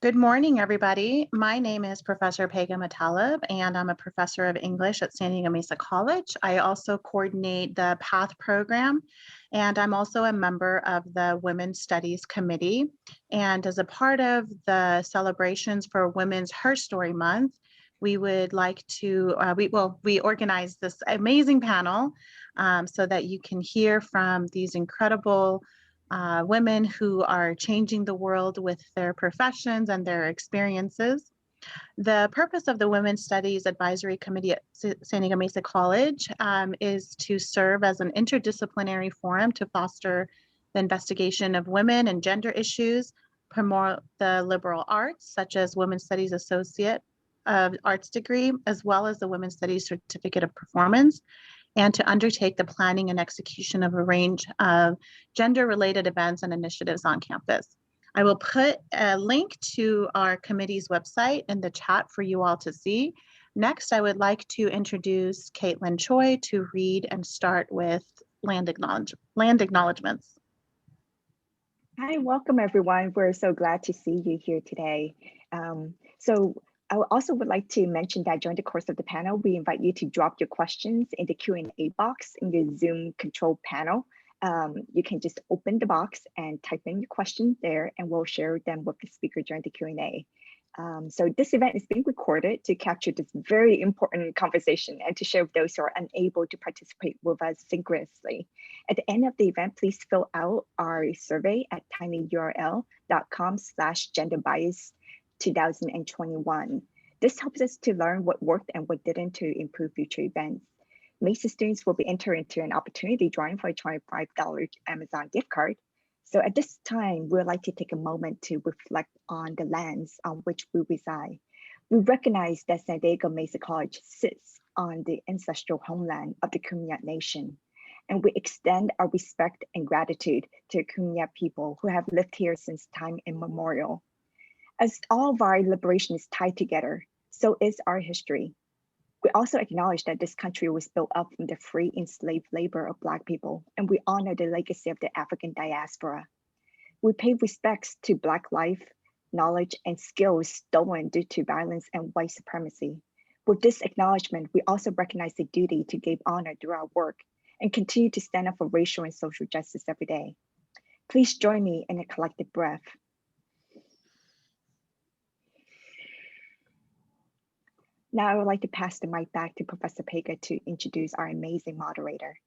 Good morning, everybody. My name is Professor Pegah Motaleb, and I'm a professor of English at San Diego Mesa College. I also coordinate the PATH program, and I'm also a member of the Women's Studies Committee. And as a part of the celebrations for Women's Herstory Month, we would like to, we organized this amazing panel so that you can hear from these incredible women who are changing the world with their professions and their experiences. The purpose of the Women's Studies Advisory Committee at San Diego Mesa College is to serve as an interdisciplinary forum to foster the investigation of women and gender issues, promote the liberal arts, such as Women's Studies Associate of Arts degree, as well as the Women's Studies Certificate of Performance, and to undertake the planning and execution of a range of gender-related events and initiatives on campus. I will put a link to our committee's website in the chat for you all to see. Next, I would like to introduce Katlin Choi to read and start with land acknowledgements. Hi, welcome everyone. We're so glad to see you here today. I also would like to mention that during the course of the panel, we invite you to drop your questions in the Q&A box in your Zoom control panel. You can just open the box and type in your questions there, and we'll share them with the speaker during the Q&A. So this event is being recorded to capture this very important conversation and to share with those who are unable to participate with us synchronously. At the end of the event, please fill out our survey at tinyurl.com/genderbias2021. This helps us to learn what worked and what didn't to improve future events. Mesa students will be entered into an opportunity drawing for a $25 Amazon gift card. So at this time, we'd like to take a moment to reflect on the lands on which we reside. We recognize that San Diego Mesa College sits on the ancestral homeland of the Kumeyaay Nation, and we extend our respect and gratitude to Kumeyaay people who have lived here since time immemorial. As all of our liberation is tied together, so is our history. We also acknowledge that this country was built up from the free enslaved labor of Black people, and we honor the legacy of the African diaspora. We pay respects to Black life, knowledge, and skills stolen due to violence and white supremacy. With this acknowledgement, we also recognize the duty to give honor through our work and continue to stand up for racial and social justice every day. Please join me in a collective breath. Now I would like to pass the mic back to Professor Pegah to introduce our amazing moderator.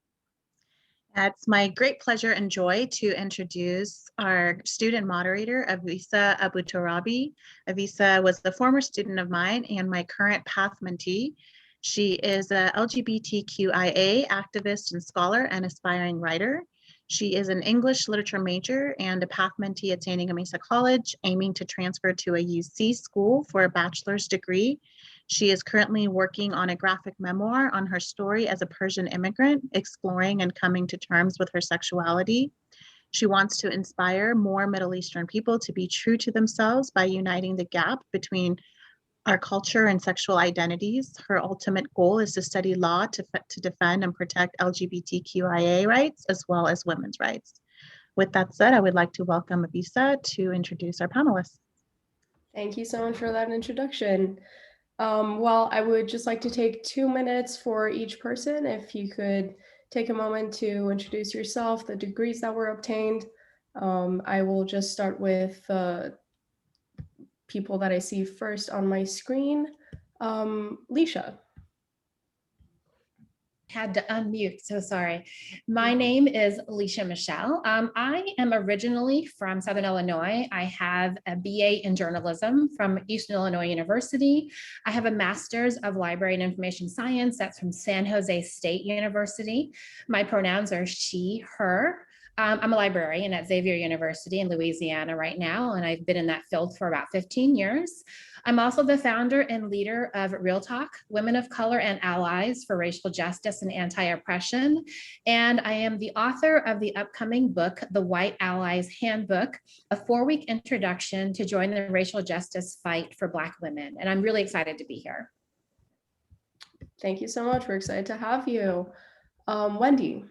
It's my great pleasure and joy to introduce our student moderator, Avyssa Aboutorabi. Avyssa was the former student of mine and my current PATH mentee. She is a LGBTQIA activist and scholar and aspiring writer. She is an English literature major and a PATH mentee at San Diego Mesa College, aiming to transfer to a UC school for a bachelor's degree. She is currently working on a graphic memoir on her story as a Persian immigrant, exploring and coming to terms with her sexuality. She wants to inspire more Middle Eastern people to be true to themselves by uniting the gap between our culture and sexual identities. Her ultimate goal is to study law to defend and protect LGBTQIA rights as well as women's rights. With that said, I would like to welcome Avyssa to introduce our panelists. Thank you so much for that introduction. Well, I would just like to take 2 minutes for each person. If you could take a moment to introduce yourself, the degrees that were obtained. I will just start with people that I see first on my screen. Lecia. Had to unmute, so sorry. My name is Lecia Michelle. I am originally from Southern Illinois. I have a BA in journalism from Eastern Illinois University. I have a master's of library and information science. That's from San Jose State University. My pronouns are she, her. I'm a librarian at Xavier University in Louisiana right now, and I've been in that field for about 15 years. I'm also the founder and leader of Real Talk, Women of Color and Allies for Racial Justice and Anti-Oppression. And I am the author of the upcoming book, The White Allies Handbook, a 4-week introduction to join the racial justice fight for Black women. And I'm really excited to be here. Thank you so much. We're excited to have you. Wendy.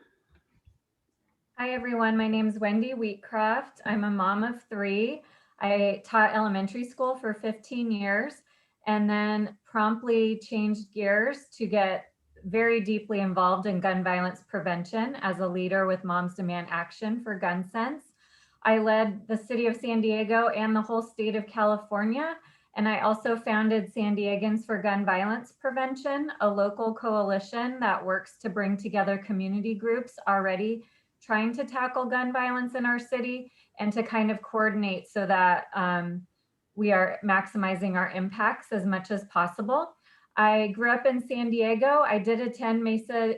Hi, everyone. My name is Wendy Wheatcroft. I'm a mom of 3. I taught elementary school for 15 years and then promptly changed gears to get very deeply involved in gun violence prevention as a leader with Moms Demand Action for Gun Sense. I led the city of San Diego and the whole state of California. And I also founded San Diegans for Gun Violence Prevention, a local coalition that works to bring together community groups already trying to tackle gun violence in our city and to kind of coordinate so that we are maximizing our impacts as much as possible. I grew up in San Diego. I did attend Mesa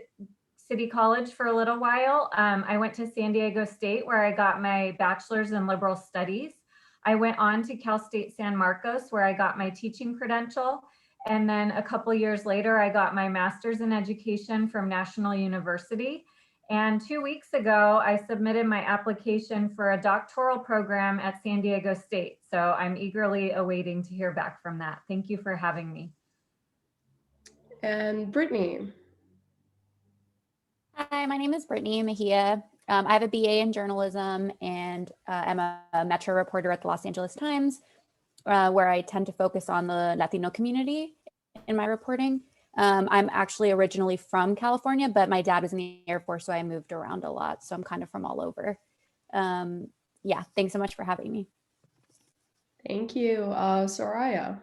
City College for a little while. I went to San Diego State where I got my bachelor's in liberal studies. I went on to Cal State San Marcos where I got my teaching credential. And then a couple years later, I got my master's in education from National University. And 2 weeks ago, I submitted my application for a doctoral program at San Diego State. So I'm eagerly awaiting to hear back from that. Thank you for having me. And Brittny. Hi, my name is Brittany Mejia. I have a BA in journalism and I'm a Metro reporter at the Los Angeles Times, where I tend to focus on the Latino community in my reporting. I'm actually originally from California, but my dad was in the Air Force, so I moved around a lot. So I'm kind of from all over. Yeah, thanks so much for having me. Thank you. Soraya.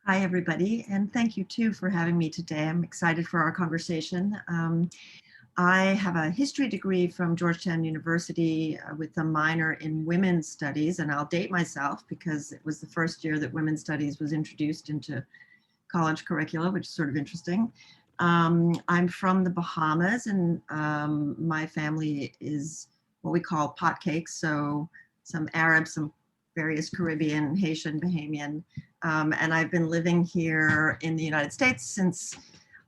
Hi, everybody, and thank you too for having me today. I'm excited for our conversation. I have a history degree from Georgetown University with a minor in women's studies, and I'll date myself because it was the first year that women's studies was introduced into college curricula, which is sort of interesting. I'm from the Bahamas, and my family is what we call pot cakes, so some Arab, some various Caribbean, Haitian, Bahamian, and I've been living here in the United States since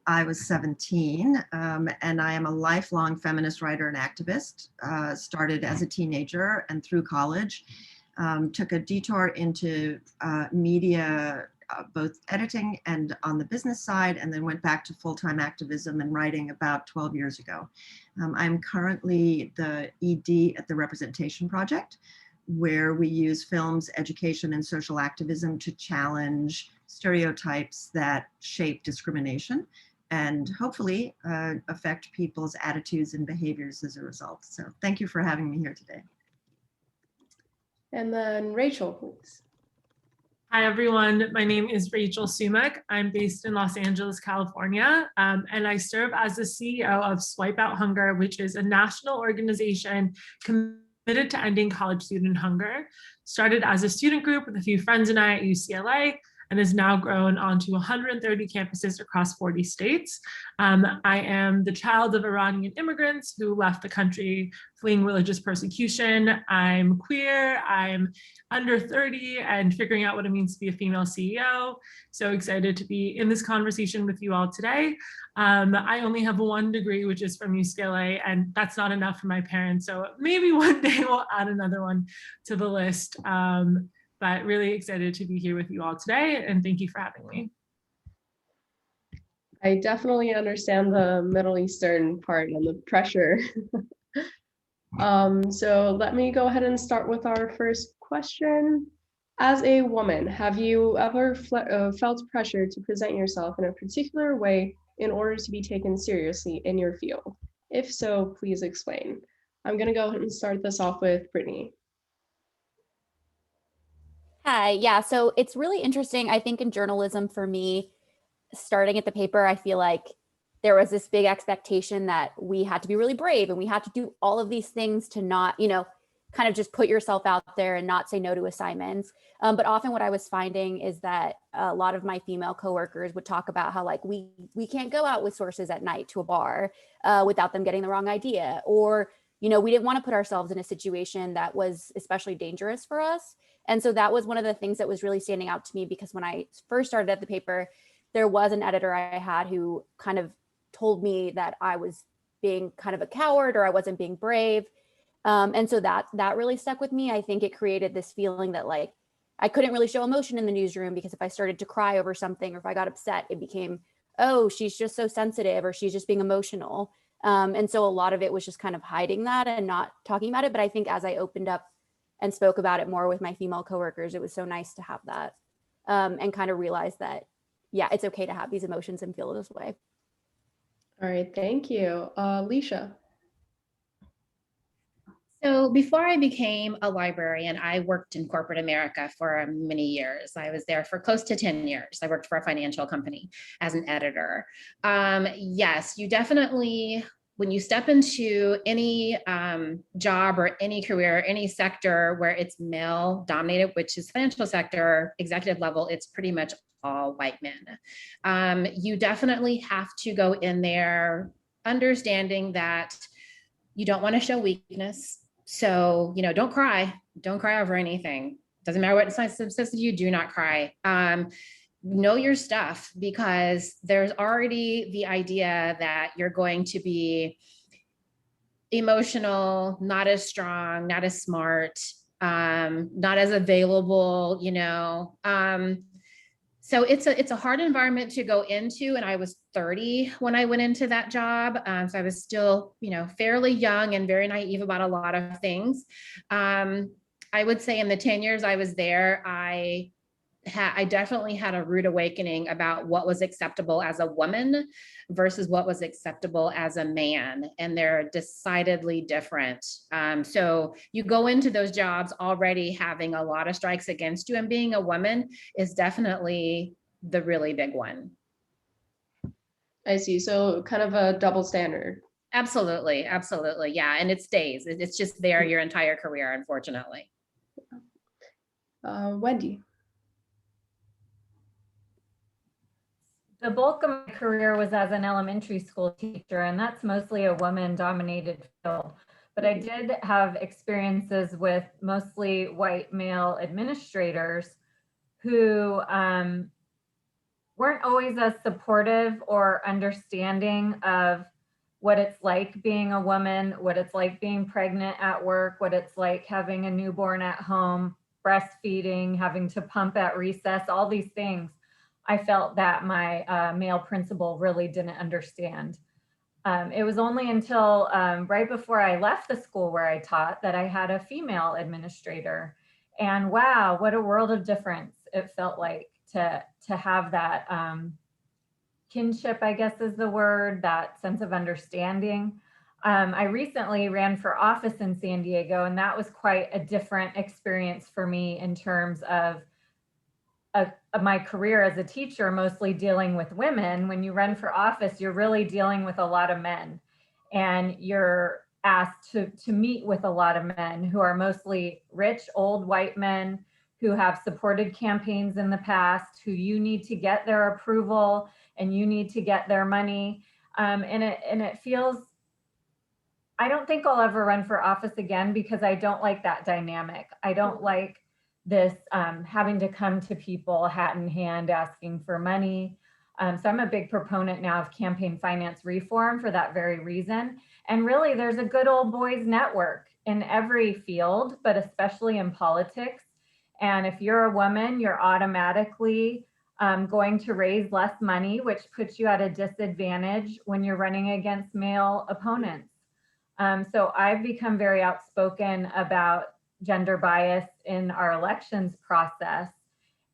I was 17, and I am a lifelong feminist writer and activist. Started as a teenager and through college, took a detour into media, both editing and on the business side, and then went back to full-time activism and writing about 12 years ago. I'm currently the ED at the Representation Project, where we use films, education, and social activism to challenge stereotypes that shape discrimination and hopefully affect people's attitudes and behaviors as a result. So thank you for having me here today. And then Rachel, please. Hi, everyone. My name is Rachel Sumekh. I'm based in Los Angeles, California, and I serve as the CEO of Swipe Out Hunger, which is a national organization committed to ending college student hunger. Started as a student group with a few friends and I at UCLA, and has now grown onto 130 campuses across 40 states. I am the child of Iranian immigrants who left the country fleeing religious persecution. I'm queer, I'm under 30 and figuring out what it means to be a female CEO. So excited to be in this conversation with you all today. I only have one degree, which is from UCLA, and that's not enough for my parents. So maybe one day we'll add another one to the list. But really excited to be here with you all today, and thank you for having me. I definitely understand the Middle Eastern part and the pressure. So let me go ahead and start with our first question. As a woman, have you ever felt pressure to present yourself in a particular way in order to be taken seriously in your field? If so, please explain. I'm gonna go ahead and start this off with Brittny. Hi, yeah, so it's really interesting. I think in journalism for me, starting at the paper, I feel like there was this big expectation that we had to be really brave and we had to do all of these things to not, kind of just put yourself out there and not say no to assignments. But often what I was finding is that a lot of my female coworkers would talk about how like we can't go out with sources at night to a bar without them getting the wrong idea, or we didn't want to put ourselves in a situation that was especially dangerous for us. And so that was one of the things that was really standing out to me, because when I first started at the paper, there was an editor I had who kind of told me that I was being kind of a coward or I wasn't being brave. And so that really stuck with me. I think it created this feeling that like I couldn't really show emotion in the newsroom, because if I started to cry over something or if I got upset, it became, oh, she's just so sensitive or she's just being emotional. And so a lot of it was just kind of hiding that and not talking about it. But I think as I opened up and spoke about it more with my female coworkers, it was so nice to have that and kind of realize that, yeah, it's okay to have these emotions and feel this way. All right, thank you. Lecia. So before I became a librarian, I worked in corporate America for many years. I was there for close to 10 years. I worked for a financial company as an editor. Yes, you definitely, when you step into any job or any career, any sector where it's male dominated, which is financial sector, executive level, it's pretty much all white men. You definitely have to go in there understanding that you don't want to show weakness. So, you know, don't cry over anything. Doesn't matter what science says to you, do not cry. Know your stuff, because there's already the idea that you're going to be emotional, not as strong, not as smart, not as available, you know. So it's a hard environment to go into, and I was 30 when I went into that job. So I was still, you know, fairly young and very naive about a lot of things. I would say in the 10 years I was there, I definitely had a rude awakening about what was acceptable as a woman versus what was acceptable as a man. And they're decidedly different. So you go into those jobs already having a lot of strikes against you, and being a woman is definitely the really big one. I see. So kind of a double standard. Absolutely. Absolutely. Yeah. And it stays. It's just there your entire career, unfortunately. Wendy. The bulk of my career was as an elementary school teacher, and that's mostly a woman-dominated field. But I did have experiences with mostly white male administrators who weren't always as supportive or understanding of what it's like being a woman, what it's like being pregnant at work, what it's like having a newborn at home, breastfeeding, having to pump at recess, all these things. I felt that my male principal really didn't understand. It was only until right before I left the school where I taught that I had a female administrator. And wow, what a world of difference it felt like to have that kinship, I guess is the word, that sense of understanding. I recently ran for office in San Diego, and that was quite a different experience for me in terms of my career as a teacher, mostly dealing with women. When you run for office, you're really dealing with a lot of men, and you're asked to meet with a lot of men who are mostly rich, old white men who have supported campaigns in the past, who you need to get their approval and you need to get their money. And it feels, I don't think I'll ever run for office again, because I don't like that dynamic. I don't like this having to come to people hat in hand asking for money. So I'm a big proponent now of campaign finance reform for that very reason. And really, there's a good old boys network in every field, but especially in politics. And if you're a woman, you're automatically going to raise less money, which puts you at a disadvantage when you're running against male opponents. So I've become very outspoken about gender bias in our elections process.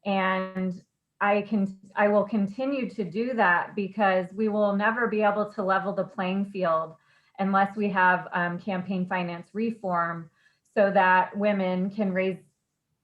And I will continue to do that, because we will never be able to level the playing field unless we have campaign finance reform, so that women can raise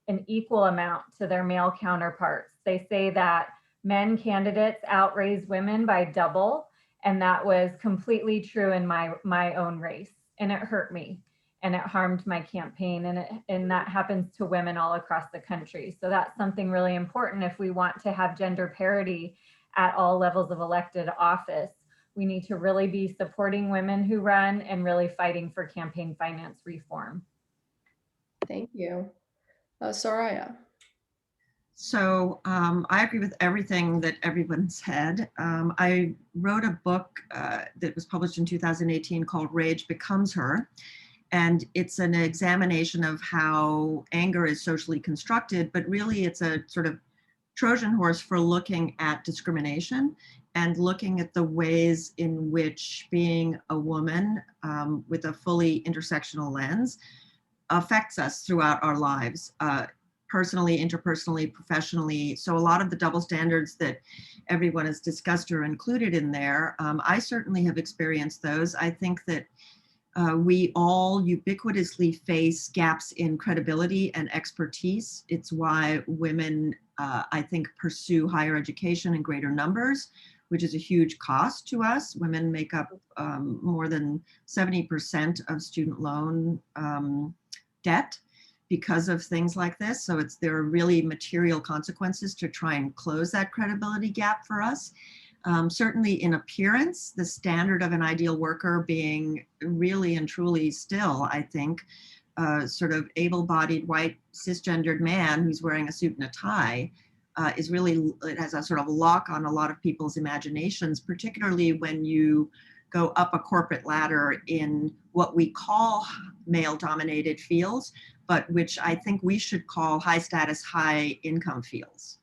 an equal amount to their male counterparts. They say that men candidates outraise women by double, and that was completely true in my own race, and it hurt me. And it harmed my campaign, and that happens to women all across the country. So that's something really important if we want to have gender parity at all levels of elected office. We need to really be supporting women who run and really fighting for campaign finance reform. Thank you. Soraya. So I agree with everything that everyone said. I wrote a book that was published in 2018 called Rage Becomes Her. And it's an examination of how anger is socially constructed, but really it's a sort of Trojan horse for looking at discrimination and looking at the ways in which being a woman with a fully intersectional lens affects us throughout our lives, personally, interpersonally, professionally. So a lot of the double standards that everyone has discussed are included in there. I certainly have experienced those. I think that we all ubiquitously face gaps in credibility and expertise. It's why women, I think, pursue higher education in greater numbers, which is a huge cost to us. Women make up more than 70% of student loan debt because of things like this. So there are really material consequences to try and close that credibility gap for us. Certainly in appearance, the standard of an ideal worker being really and truly still, I think, sort of able-bodied white cisgendered man who's wearing a suit and a tie is really, it has a sort of lock on a lot of people's imaginations, particularly when you go up a corporate ladder in what we call male-dominated fields, but which I think we should call high status, high income fields.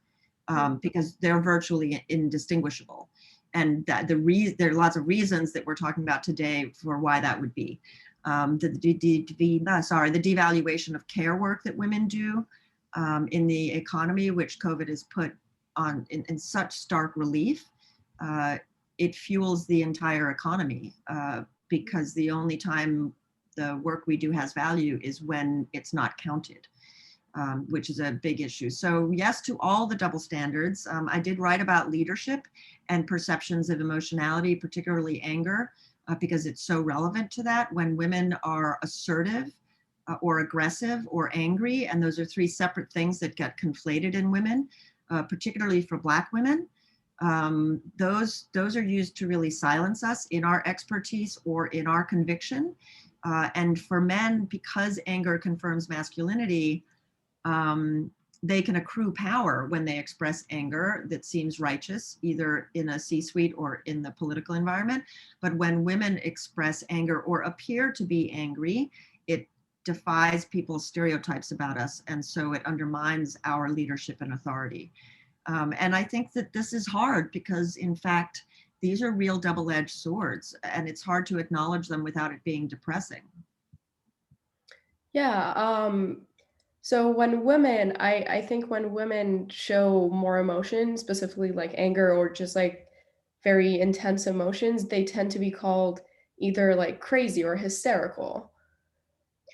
Because they're virtually indistinguishable. And that there are lots of reasons that we're talking about today for why that would be. The devaluation of care work that women do in the economy, which COVID has put on in such stark relief, it fuels the entire economy because the only time the work we do has value is when it's not counted. Which is a big issue. So yes to all the double standards. I did write about leadership and perceptions of emotionality, particularly anger, because it's so relevant to that. When women are assertive or aggressive or angry, and those are three separate things that get conflated in women, particularly for Black women, those are used to really silence us in our expertise or in our conviction. And for men, because anger confirms masculinity, they can accrue power when they express anger that seems righteous, either in a C-suite or in the political environment. But when women express anger or appear to be angry, it defies people's stereotypes about us. And so it undermines our leadership and authority. And I think that this is hard because, in fact, these are real double-edged swords, and it's hard to acknowledge them without it being depressing. Yeah. So when women, I think when women show more emotion, specifically like anger or just like very intense emotions, they tend to be called either like crazy or hysterical.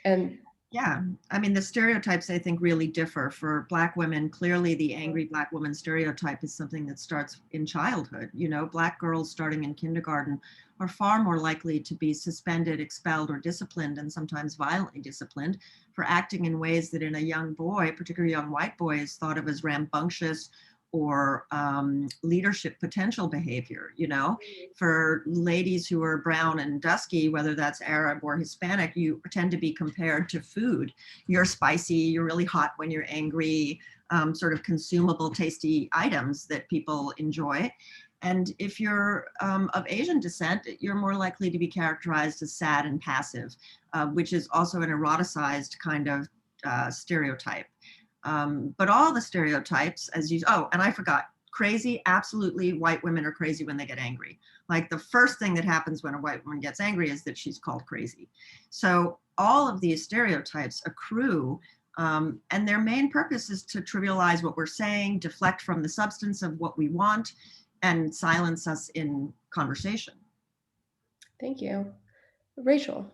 And yeah, I mean, the stereotypes I think really differ. For Black women, clearly the angry Black woman stereotype is something that starts in childhood. You know, Black girls starting in kindergarten are far more likely to be suspended, expelled, or disciplined, and sometimes violently disciplined for acting in ways that in a young boy, particularly a young white boy, is thought of as rambunctious or leadership potential behavior. You know, for ladies who are brown and dusky, whether that's Arab or Hispanic, you tend to be compared to food. You're spicy, you're really hot when you're angry, sort of consumable, tasty items that people enjoy. And if you're of Asian descent, you're more likely to be characterized as sad and passive, which is also an eroticized kind of stereotype. But all the stereotypes, and I forgot, crazy, absolutely, white women are crazy when they get angry. Like the first thing that happens when a white woman gets angry is that she's called crazy. So all of these stereotypes accrue, and their main purpose is to trivialize what we're saying, deflect from the substance of what we want, and silence us in conversation. Thank you. Rachel.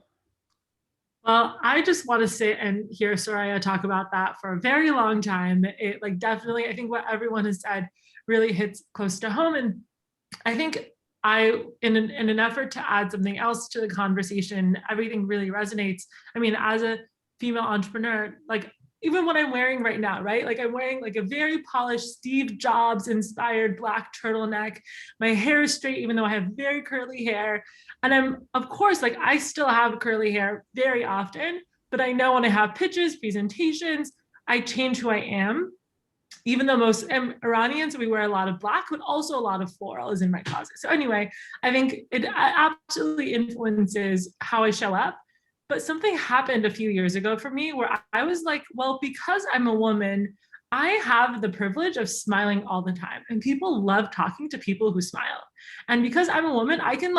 Well, I just want to sit and hear Soraya talk about that for a very long time. It like definitely, I think what everyone has said really hits close to home. And I think in an effort to add something else to the conversation, everything really resonates. I mean, as a female entrepreneur, like even what I'm wearing right now, right? Like I'm wearing like a very polished Steve Jobs inspired black turtleneck. My hair is straight, even though I have very curly hair. And I'm, of course, like I still have curly hair very often, but I know when I have pitches, presentations, I change who I am. Even though most Iranians, we wear a lot of black, but also a lot of floral is in my closet. So anyway, I think it absolutely influences how I show up. But something happened a few years ago for me where I was like, well, because I'm a woman, I have the privilege of smiling all the time, and people love talking to people who smile. And because I'm a woman, I can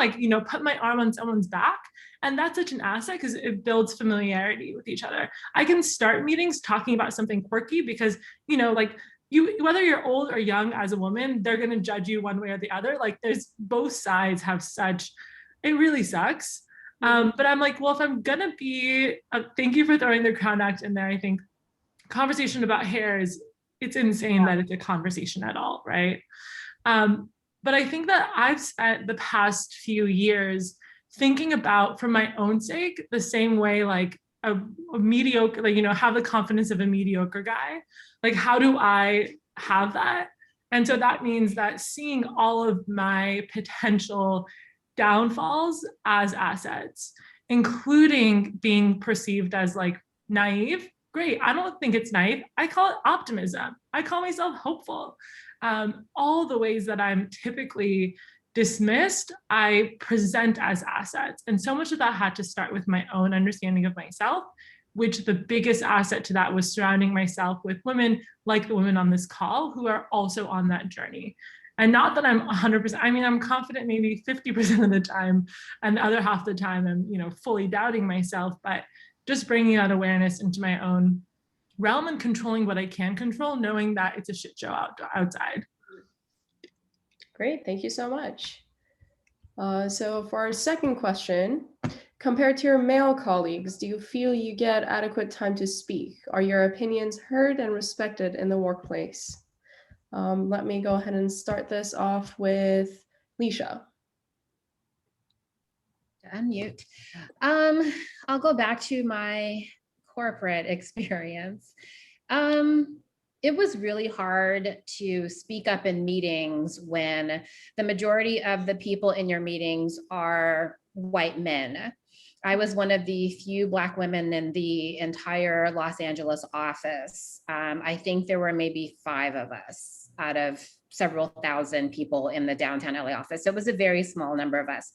put my arm on someone's back, and that's such an asset because it builds familiarity with each other. I can start meetings talking about something quirky because, whether you're old or young as a woman, they're going to judge you one way or the other. Like there's both sides have such, it really sucks. But I'm like, well, if I'm going to be, thank you for throwing the Crown Act in there. I think conversation about hair it's insane that it's a conversation at all, right? But I think that I've spent the past few years thinking about, for my own sake, the same way like a mediocre, have the confidence of a mediocre guy. Like, how do I have that? And so that means that seeing all of my potential downfalls as assets, including being perceived as like naive. Great. I don't think it's naive. I call it optimism. I call myself hopeful. All the ways that I'm typically dismissed, I present as assets. And so much of that had to start with my own understanding of myself, which the biggest asset to that was surrounding myself with women like the women on this call who are also on that journey. And not that I'm 100%, I mean, I'm confident maybe 50% of the time, and the other half of the time I'm, fully doubting myself, but just bringing that awareness into my own realm and controlling what I can control, knowing that it's a shit show outside. Great, thank you so much. So for our second question, compared to your male colleagues, do you feel you get adequate time to speak? Are your opinions heard and respected in the workplace? Let me go ahead and start this off with Lecia. Unmute. I'll go back to my corporate experience. It was really hard to speak up in meetings when the majority of the people in your meetings are white men. I was one of the few Black women in the entire Los Angeles office. I think there were maybe 5 of us out of several thousand people in the downtown LA office. So it was a very small number of us.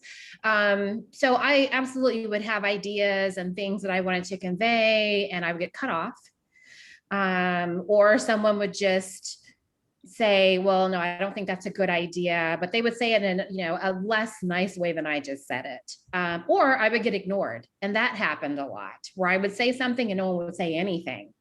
So I absolutely would have ideas and things that I wanted to convey, and I would get cut off. Or someone would just say, well, no, I don't think that's a good idea, but they would say it in a less nice way than I just said it. Or I would get ignored. And that happened a lot, where I would say something and no one would say anything.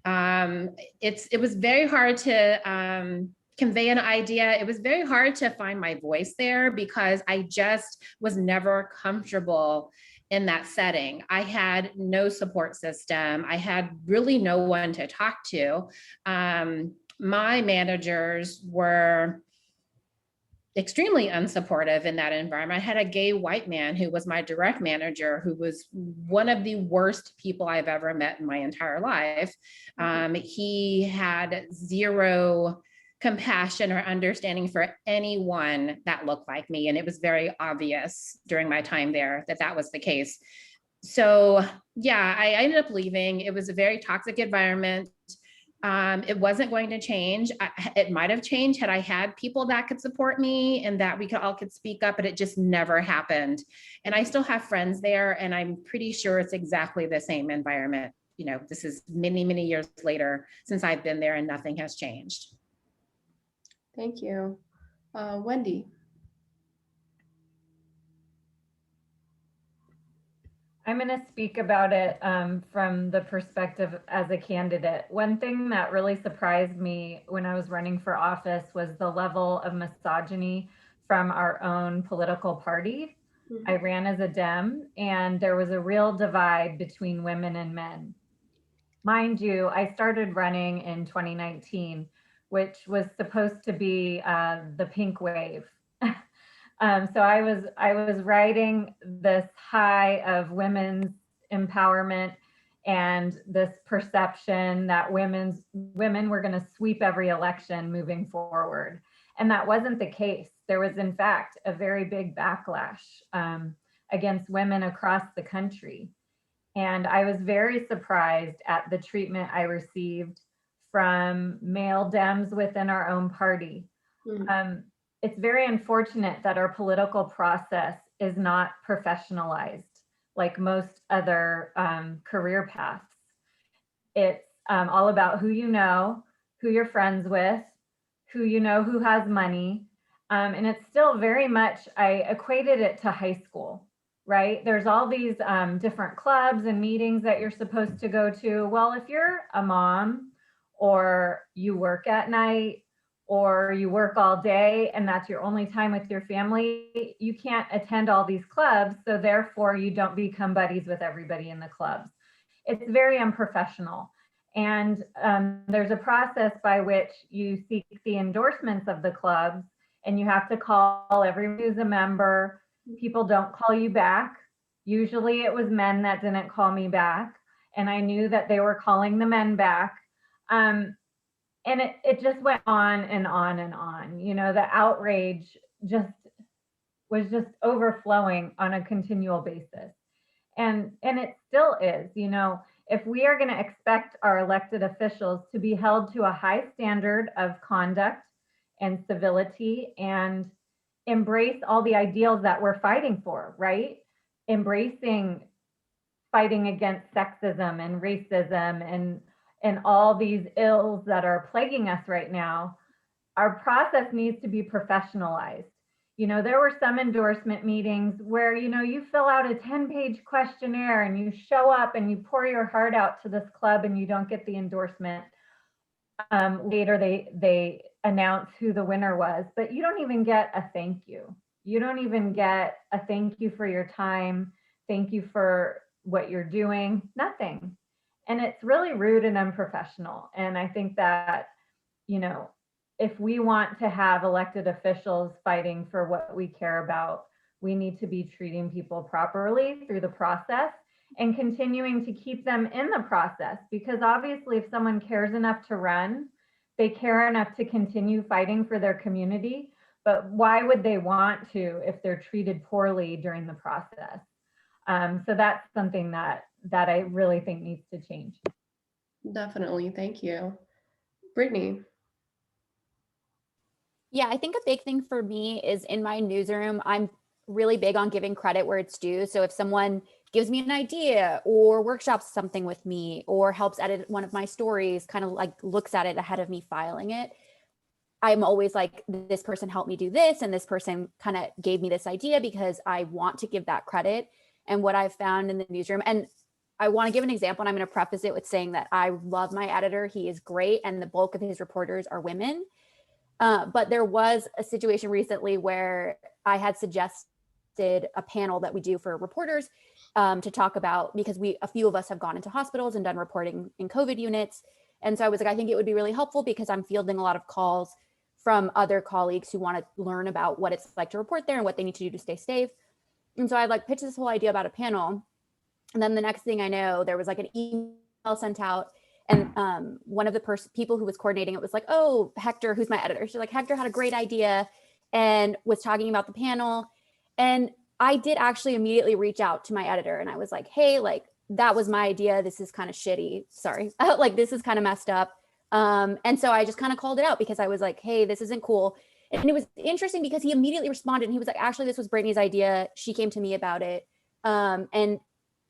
It was very hard to convey an idea. It was very hard to find my voice there because I just was never comfortable in that setting. I had no support system. I had really no one to talk to. My managers were extremely unsupportive in that environment. I had a gay white man who was my direct manager, who was one of the worst people I've ever met in my entire life. He had zero compassion or understanding for anyone that looked like me. And it was very obvious during my time there that that was the case. So yeah, I ended up leaving. It was a very toxic environment. It wasn't going to change. It might have changed had I had people that could support me and that we all could speak up, but it just never happened. And I still have friends there, and I'm pretty sure it's exactly the same environment. This is many, many years later since I've been there, and nothing has changed. Thank you. Wendy. I'm going to speak about it from the perspective as a candidate. One thing that really surprised me when I was running for office was the level of misogyny from our own political party. Mm-hmm. I ran as a Dem, and there was a real divide between women and men. Mind you, I started running in 2019, which was supposed to be the pink wave. So I was riding this high of women's empowerment and this perception that women were going to sweep every election moving forward. And that wasn't the case. There was, in fact, a very big backlash against women across the country. And I was very surprised at the treatment I received from male Dems within our own party. Mm. It's very unfortunate that our political process is not professionalized like most other career paths. It's all about who who you're friends with, who you know who has money. And it's still very much, I equated it to high school, right? There's all these different clubs and meetings that you're supposed to go to. Well, if you're a mom or you work at night or you work all day and that's your only time with your family, you can't attend all these clubs. So therefore you don't become buddies with everybody in the clubs. It's very unprofessional. And there's a process by which you seek the endorsements of the clubs, and you have to call everyone who's a member. People don't call you back. Usually it was men that didn't call me back. And I knew that they were calling the men back. And it just went on and on and on. You know, the outrage was just overflowing on a continual basis. And it still is, you know, if we are going to expect our elected officials to be held to a high standard of conduct and civility and embrace all the ideals that we're fighting for, right? Embracing fighting against sexism and racism and all these ills that are plaguing us right now, our process needs to be professionalized. You know, there were some endorsement meetings where, you know, you fill out a 10-page questionnaire and you show up and you pour your heart out to this club and you don't get the endorsement. Later, they announce who the winner was, but you don't even get a thank you. You don't even get a thank you for your time. Thank you for what you're doing, nothing. And it's really rude and unprofessional. And I think that, you know, if we want to have elected officials fighting for what we care about, we need to be treating people properly through the process and continuing to keep them in the process. Because obviously, if someone cares enough to run, they care enough to continue fighting for their community. But why would they want to if they're treated poorly during the process? So that's something that I really think needs to change. Definitely. Thank you. Brittany. Yeah, I think a big thing for me is in my newsroom, I'm really big on giving credit where it's due. So if someone gives me an idea or workshops something with me or helps edit one of my stories, kind of like looks at it ahead of me filing it, I'm always like, this person helped me do this and this person kind of gave me this idea because I want to give that credit. And what I've found in the newsroom, and I want to give an example, and I'm going to preface it with saying that I love my editor. He is great. And the bulk of his reporters are women. But there was a situation recently where I had suggested a panel that we do for reporters to talk about, because a few of us have gone into hospitals and done reporting in COVID units. And so I was like, I think it would be really helpful because I'm fielding a lot of calls from other colleagues who want to learn about what it's like to report there and what they need to do to stay safe. And so I like pitched this whole idea about a panel. And then the next thing I know, there was like an email sent out. And one of the people who was coordinating it was like, oh, Hector, who's my editor. She's like, Hector had a great idea and was talking about the panel. And I did actually immediately reach out to my editor. And I was like, hey, like, that was my idea. This is kind of shitty. Sorry. Like, this is kind of messed up. And so I just kind of called it out because I was like, hey, this isn't cool. And it was interesting because he immediately responded and he was like, actually, this was Brittany's idea. She came to me about it. And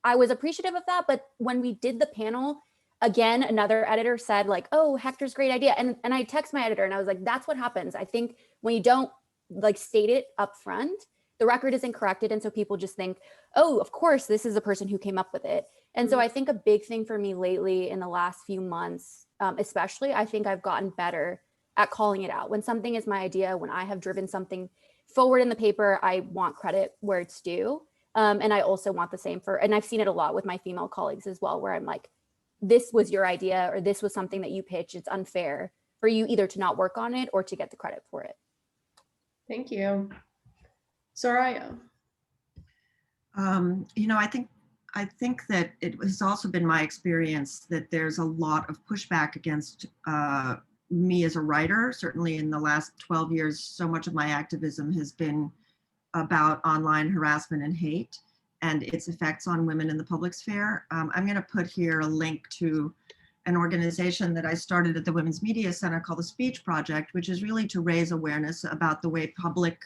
I was appreciative of that. But when we did the panel, again, another editor said like, oh, Hector's great idea. And I text my editor and I was like, that's what happens. I think when you don't like state it up front, the record isn't corrected. And so people just think, oh, of course, this is the person who came up with it. And so I think a big thing for me lately in the last few months, especially, I think I've gotten better at calling it out. When something is my idea, when I have driven something forward in the paper, I want credit where it's due. And I also want the same and I've seen it a lot with my female colleagues as well, where I'm like, this was your idea, or this was something that you pitched. It's unfair for you either to not work on it or to get the credit for it. Thank you. Soraya. You know, I think that it has also been my experience that there's a lot of pushback against me as a writer. Certainly in the last 12 years, so much of my activism has been about online harassment and hate and its effects on women in the public sphere. I'm going to put here a link to an organization that I started at the Women's Media Center called the Speech Project, which is really to raise awareness about the way public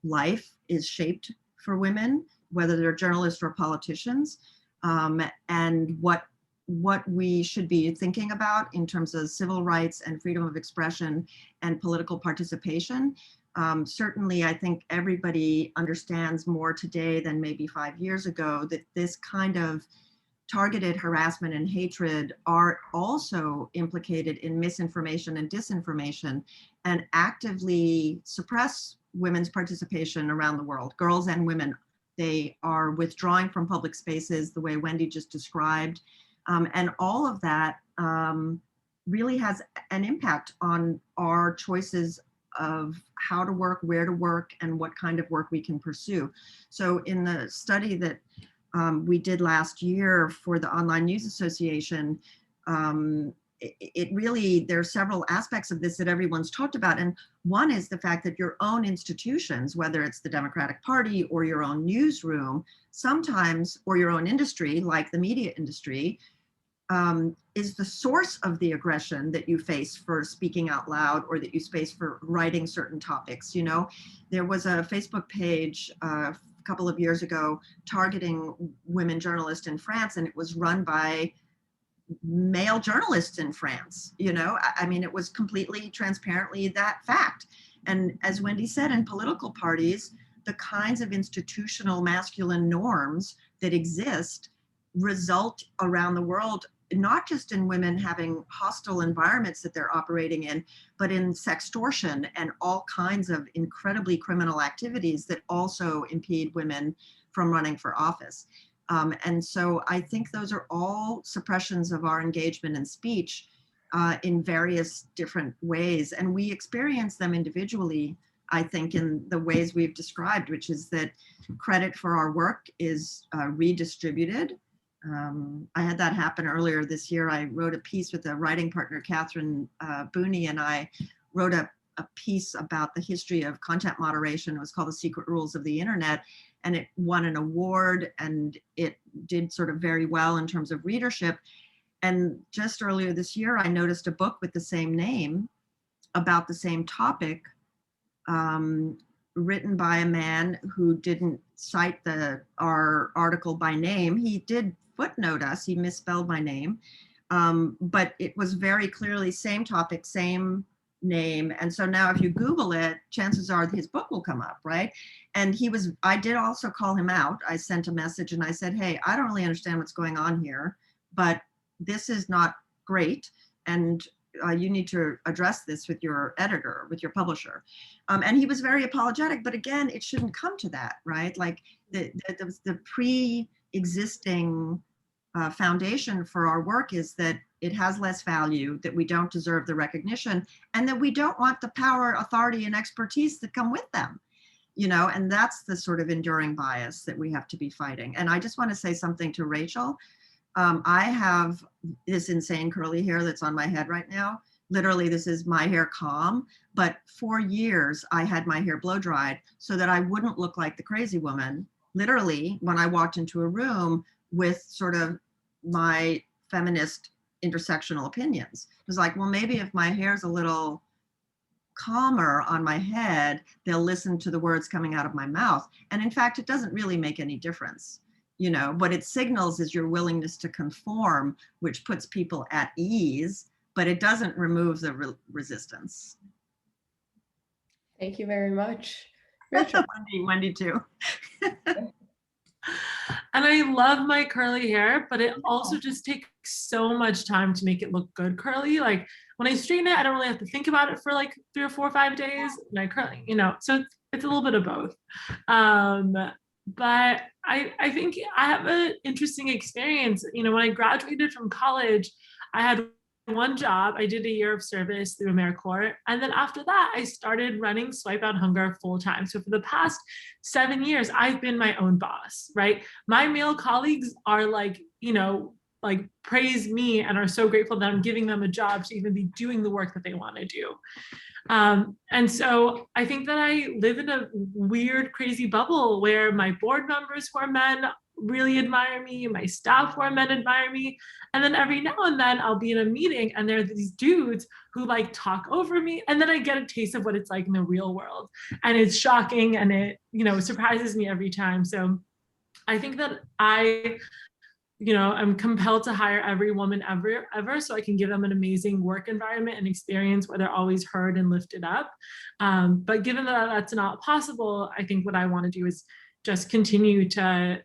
life is shaped for women, whether they're journalists or politicians, and what what we should be thinking about in terms of civil rights and freedom of expression and political participation. Certainly, I think everybody understands more today than maybe 5 years ago that this kind of targeted harassment and hatred are also implicated in misinformation and disinformation and actively suppress women's participation around the world, girls and women. They are withdrawing from public spaces the way Wendy just described. And all of that really has an impact on our choices of how to work, where to work, and what kind of work we can pursue. So in the study that we did last year for the Online News Association, it really, there are several aspects of this that everyone's talked about. And one is the fact that your own institutions, whether it's the Democratic Party or your own newsroom, sometimes, or your own industry, like the media industry, is the source of the aggression that you face for speaking out loud or that you face for writing certain topics. You know, there was a Facebook page a couple of years ago targeting women journalists in France, and it was run by male journalists in France. You know, I mean, it was completely transparently that fact. And as Wendy said, in political parties, the kinds of institutional masculine norms that exist result around the world, not just in women having hostile environments that they're operating in, but in sextortion and all kinds of incredibly criminal activities that also impede women from running for office. And so I think those are all suppressions of our engagement and speech in various different ways. And we experience them individually, I think, in the ways we've described, which is that credit for our work is redistributed. I had that happen earlier this year. I wrote a piece with a writing partner, Catherine Booney, and I wrote a piece about the history of content moderation. It was called The Secret Rules of the Internet, and it won an award, and it did sort of very well in terms of readership. And just earlier this year, I noticed a book with the same name about the same topic, written by a man who didn't cite our article by name. He did footnote us, he misspelled my name, but it was very clearly same topic, same name. And so now if you Google it, chances are his book will come up, right? And I did also call him out. I sent a message and I said, hey, I don't really understand what's going on here, but this is not great. And you need to address this with your editor, with your publisher. And he was very apologetic, but again, it shouldn't come to that, right? Like the pre-existing foundation for our work is that it has less value, that we don't deserve the recognition, and that we don't want the power, authority, and expertise that come with them. You know, and that's the sort of enduring bias that we have to be fighting. And I just want to say something to Rachel. I have this insane curly hair that's on my head right now. Literally, this is my hair calm, but for years I had my hair blow dried so that I wouldn't look like the crazy woman, literally, when I walked into a room with sort of my feminist intersectional opinions. It was like, well, maybe if my hair's a little calmer on my head, they'll listen to the words coming out of my mouth. And in fact, it doesn't really make any difference. You know, what it signals is your willingness to conform, which puts people at ease, but it doesn't remove the resistance. Thank you very much. Wendy too. And I love my curly hair, but it also just takes so much time to make it look good curly. Like when I straighten it, I don't really have to think about it for like 3 or 4 or 5 days. And I curly, you know, so it's a little bit of both. But I think I have an interesting experience. You know, when I graduated from college, I had one job. I did a year of service through AmeriCorps. And then after that, I started running Swipe Out Hunger full time. So for the past 7 years, I've been my own boss, right? My male colleagues are like, you know, like praise me and are so grateful that I'm giving them a job to even be doing the work that they want to do. And so I think that I live in a weird, crazy bubble where my board members who are men really admire me, my staff who are men admire me. And then every now and then I'll be in a meeting and there are these dudes who like talk over me. And then I get a taste of what it's like in the real world. And it's shocking and it, you know, surprises me every time. So I think that I I'm compelled to hire every woman ever so I can give them an amazing work environment and experience where they're always heard and lifted up. But given that that's not possible, I think what I want to do is just continue to,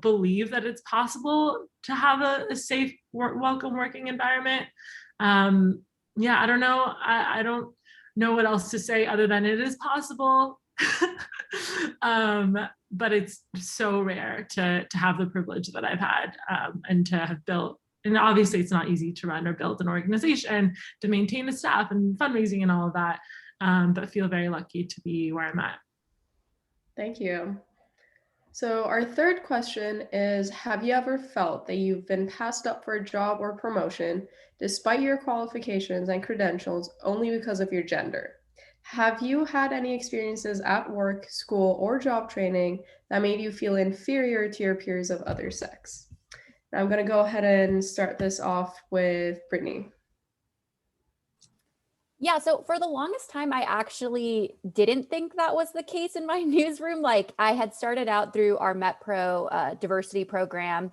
believe that it's possible to have a safe, welcome working environment. Yeah, I don't know. I don't know what else to say other than it is possible. But it's so rare to have the privilege that I've had, and to have built, and obviously it's not easy to run or build an organization, to maintain a staff and fundraising and all of that, but feel very lucky to be where I'm at. Thank you. So our third question is, have you ever felt that you've been passed up for a job or promotion despite your qualifications and credentials only because of your gender? Have you had any experiences at work, school, or job training that made you feel inferior to your peers of other sex? Now I'm going to go ahead and start this off with Brittany. Yeah, so for the longest time, I actually didn't think that was the case in my newsroom. Like, I had started out through our MetPro diversity program.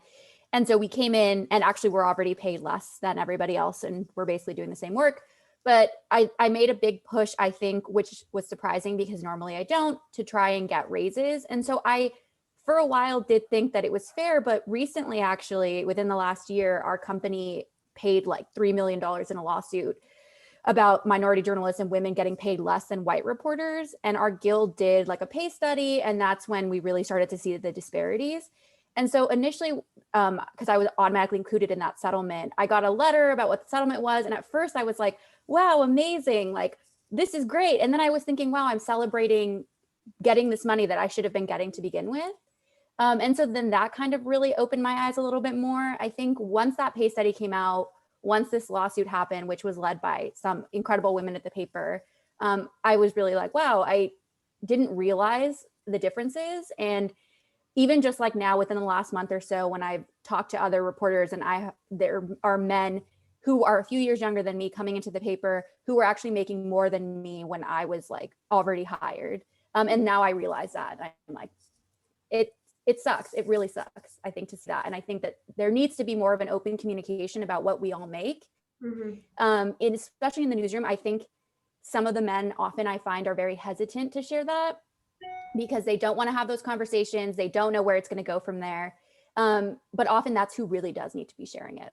And so we came in and actually we're already paid less than everybody else, and we're basically doing the same work. But I made a big push, I think, which was surprising because normally I don't, to try and get raises. And so I, for a while, did think that it was fair. But recently, actually, within the last year, our company paid like $3 million in a lawsuit about minority journalists and women getting paid less than white reporters. And our guild did like a pay study. And that's when we really started to see the disparities. And so initially, because I was automatically included in that settlement, I got a letter about what the settlement was. And at first I was like, wow, amazing. Like, this is great. And then I was thinking, wow, I'm celebrating getting this money that I should have been getting to begin with. And so then that kind of really opened my eyes a little bit more. I think once that pay study came out, once this lawsuit happened, which was led by some incredible women at the paper, I was really like, wow, I didn't realize the differences. And even just like now within the last month or so, when I've talked to other reporters, and there are men who are a few years younger than me coming into the paper who were actually making more than me when I was like already hired. And now I realize that I'm like, it sucks. It really sucks, I think, to see that. And I think that there needs to be more of an open communication about what we all make. Mm-hmm. Especially in the newsroom, I think some of the men often I find are very hesitant to share that because they don't want to have those conversations. They don't know where it's going to go from there. But often that's who really does need to be sharing it.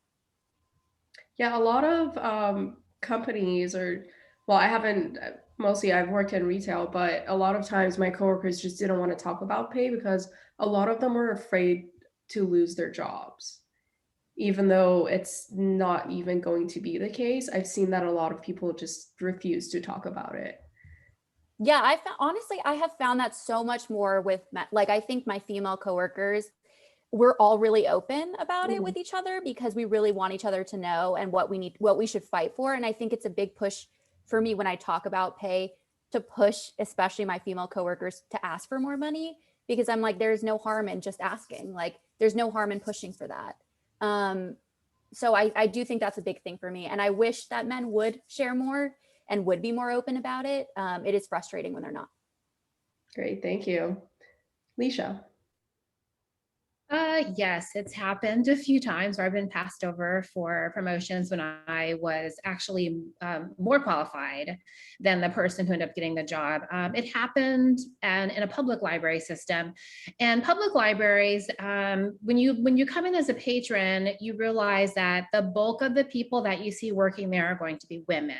Yeah, a lot of companies mostly I've worked in retail, but a lot of times my coworkers just didn't want to talk about pay because a lot of them were afraid to lose their jobs, even though it's not even going to be the case. I've seen that a lot of people just refuse to talk about it. Yeah, I have found that so much more with like, I think my female coworkers, we're all really open about it with each other because we really want each other to know and what we should fight for. And I think it's a big push for me when I talk about pay to push, especially my female coworkers, to ask for more money, because I'm like, there's no harm in just asking. Like, there's no harm in pushing for that. So I do think that's a big thing for me. And I wish that men would share more and would be more open about it. It is frustrating when they're not. Great, thank you. Lecia. Yes, it's happened a few times where I've been passed over for promotions when I was actually more qualified than the who ended up getting the job. It happened in a public library system. And public libraries, when you come in as a patron, you realize that the bulk of the people that you see working there are going to be women.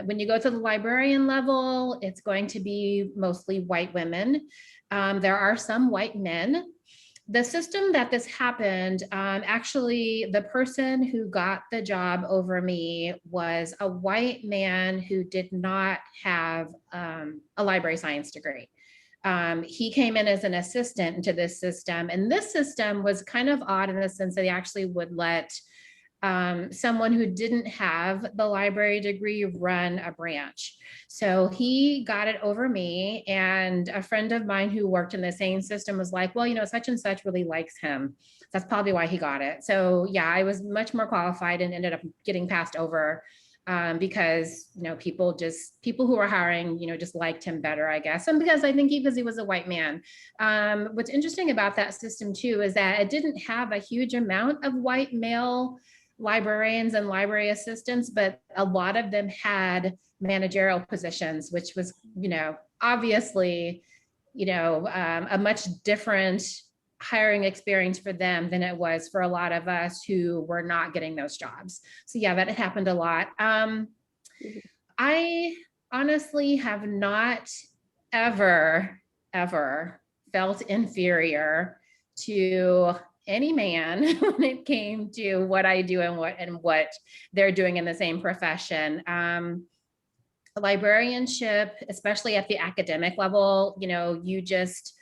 When you go to the librarian level, it's going to be mostly white women. There are some white men. The system that this happened, actually, the person who got the job over me was a white man who did not have a library science degree. He came in as an assistant into this system, and this system was kind of odd in the sense that they actually would let someone who didn't have the library degree run a branch. So he got it over me, and a friend of mine who worked in the same system was like, well, such and such really likes him. That's probably why he got it. So yeah, I was much more qualified and ended up getting passed over because, people who were hiring, just liked him better, I guess. And because I think because he was a white man. What's interesting about that system too, is that it didn't have a huge amount of white male librarians and library assistants, but a lot of them had managerial positions, which was, obviously, a much different hiring experience for them than it was for a lot of us who were not getting those jobs. So yeah, that happened a lot. I honestly have not ever felt inferior to any man when it came to what I do and what they're doing in the same profession. Librarianship, especially at the academic level, you just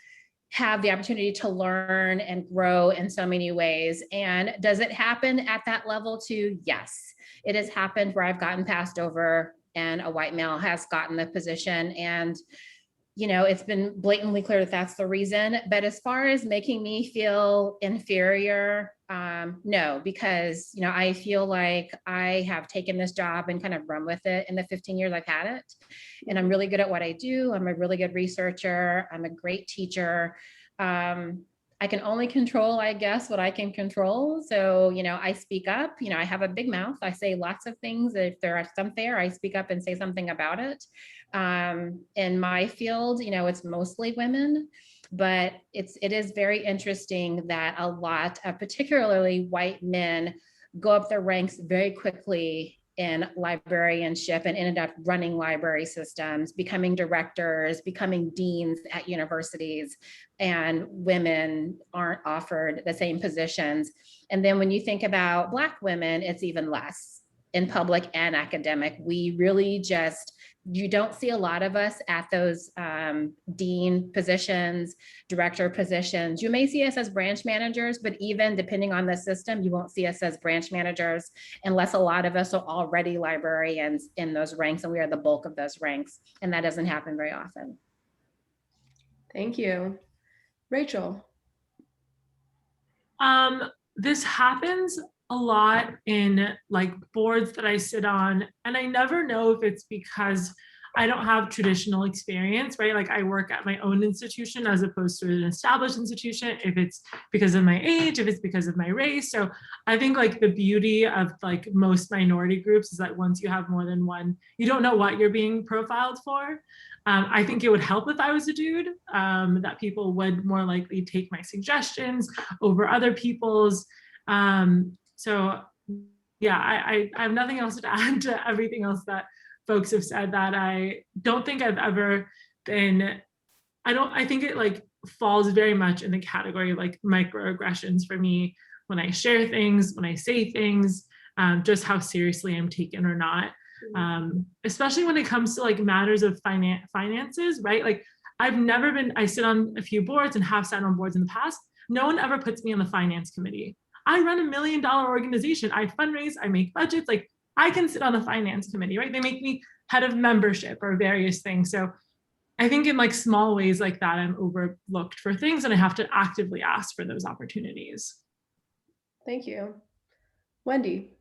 have the opportunity to learn and grow in so many ways. And does it happen at that level too? Yes, it has happened where I've gotten passed over and a white male has gotten the position. And, it's been blatantly clear that that's the reason. But as far as making me feel inferior, no, because, I feel like I have taken this job and kind of run with it in the 15 years I've had it. And I'm really good at what I do. I'm a really good researcher. I'm a great teacher. I can only control, I guess, what I can control. So, I speak up, I have a big mouth. I say lots of things. If there are some there, I speak up and say something about it. In my field, it's mostly women, but it is very interesting that a lot of particularly white men go up the ranks very quickly in librarianship and ended up running library systems, becoming directors, becoming deans at universities, and women aren't offered the same positions. And then when you think about Black women, it's even less in public and academic. We really you don't see a lot of us at those dean positions, director positions. You may see us as branch managers, but even depending on the system, you won't see us as branch managers unless a lot of us are already librarians in those ranks, and we are the bulk of those ranks. And that doesn't happen very often. Thank you. Rachel. This happens a lot in boards that I sit on, and I never know if it's because I don't have traditional experience, right? Like I work at my own institution as opposed to an established institution, if it's because of my age, if it's because of my race. So I think the beauty of most minority groups is that once you have more than one, you don't know what you're being profiled for. I think it would help if I was a dude, that people would more likely take my suggestions over other people's. So yeah, I have nothing else to add to everything else that folks have said. That I don't think I've ever been, I think it falls very much in the category of microaggressions for me when I share things, when I say things, just how seriously I'm taken or not. Especially when it comes to matters of finances, right? I sit on a few boards and have sat on boards in the past. No one ever puts me on the finance committee. I run $1 million organization. I fundraise, I make budgets. I can sit on the finance committee, right? They make me head of membership or various things. So I think in small ways like that, I'm overlooked for things, and I have to actively ask for those opportunities. Thank you. Wendy.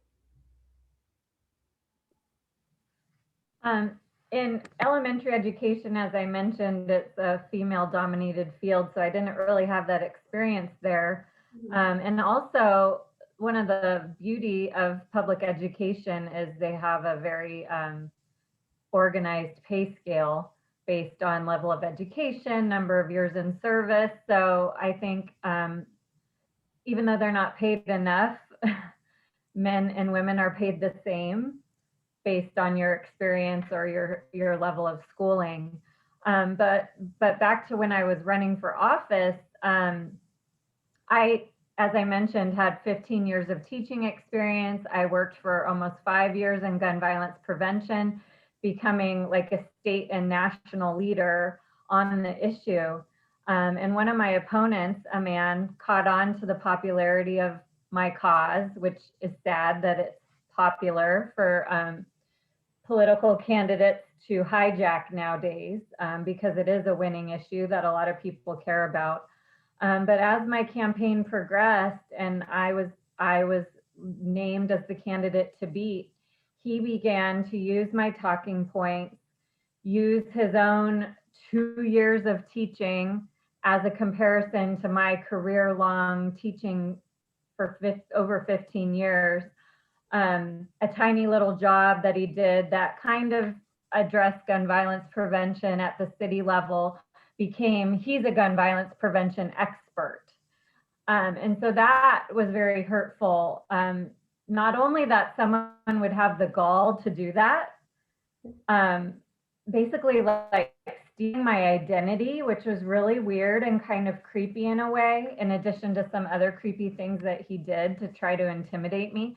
In elementary education, as I mentioned, it's a female-dominated field, so I didn't really have that experience there. And also, one of the beauty of public education is they have a very organized pay scale based on level of education, number of years in service. So I think even though they're not paid enough, men and women are paid the same based on your experience or your level of schooling. But back to when I was running for office, I, as I mentioned, had 15 years of teaching experience. I worked for almost 5 years in gun violence prevention, becoming a state and national leader on the issue. And one of my opponents, a man, caught on to the popularity of my cause, which is sad that it's popular for political candidates to hijack nowadays, because it is a winning issue that a lot of people care about. But as my campaign progressed and I was named as the candidate to beat, he began to use my talking points, use his own 2 years of teaching as a comparison to my career-long teaching for over 15 years. A tiny little job that he did that kind of addressed gun violence prevention at the city level became, he's a gun violence prevention expert. And so that was very hurtful. Not only that someone would have the gall to do that, basically like stealing my identity, which was really weird and kind of creepy in a way, in addition to some other creepy things that he did to try to intimidate me.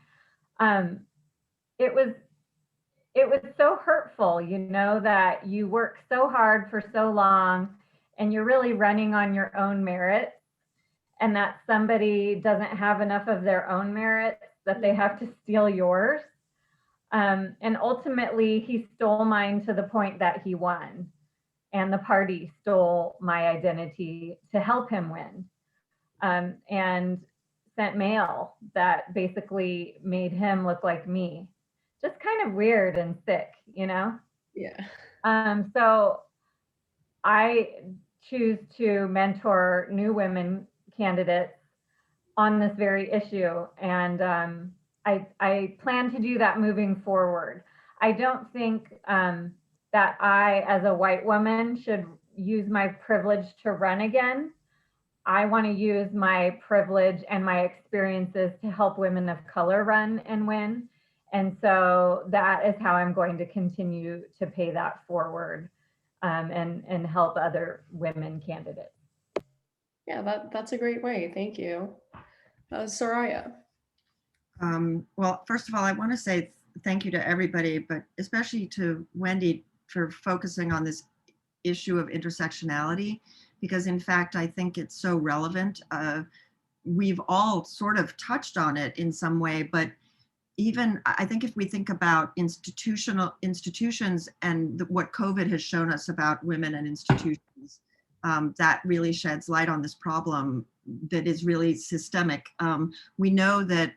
It was so hurtful, you know, that you work so hard for so long and you're really running on your own merits, and that somebody doesn't have enough of their own merits, that they have to steal yours. And ultimately, he stole mine to the point that he won. And the party stole my identity to help him win. And sent mail that basically made him look like me. Just kind of weird and sick, you know? Yeah. So I choose to mentor new women candidates on this very issue. And I plan to do that moving forward. I don't think that I, as a white woman, should use my privilege to run again. I want to use my privilege and my experiences to help women of color run and win. And so that is how I'm going to continue to pay that forward and help other women candidates. Yeah, that's a great way. Thank you. Soraya. Well, first of all, I want to say thank you to everybody, but especially to Wendy for focusing on this issue of intersectionality, because in fact, I think it's so relevant. We've all sort of touched on it in some way, but even I think if we think about institutions and what COVID has shown us about women and institutions, that really sheds light on this problem that is really systemic. We know that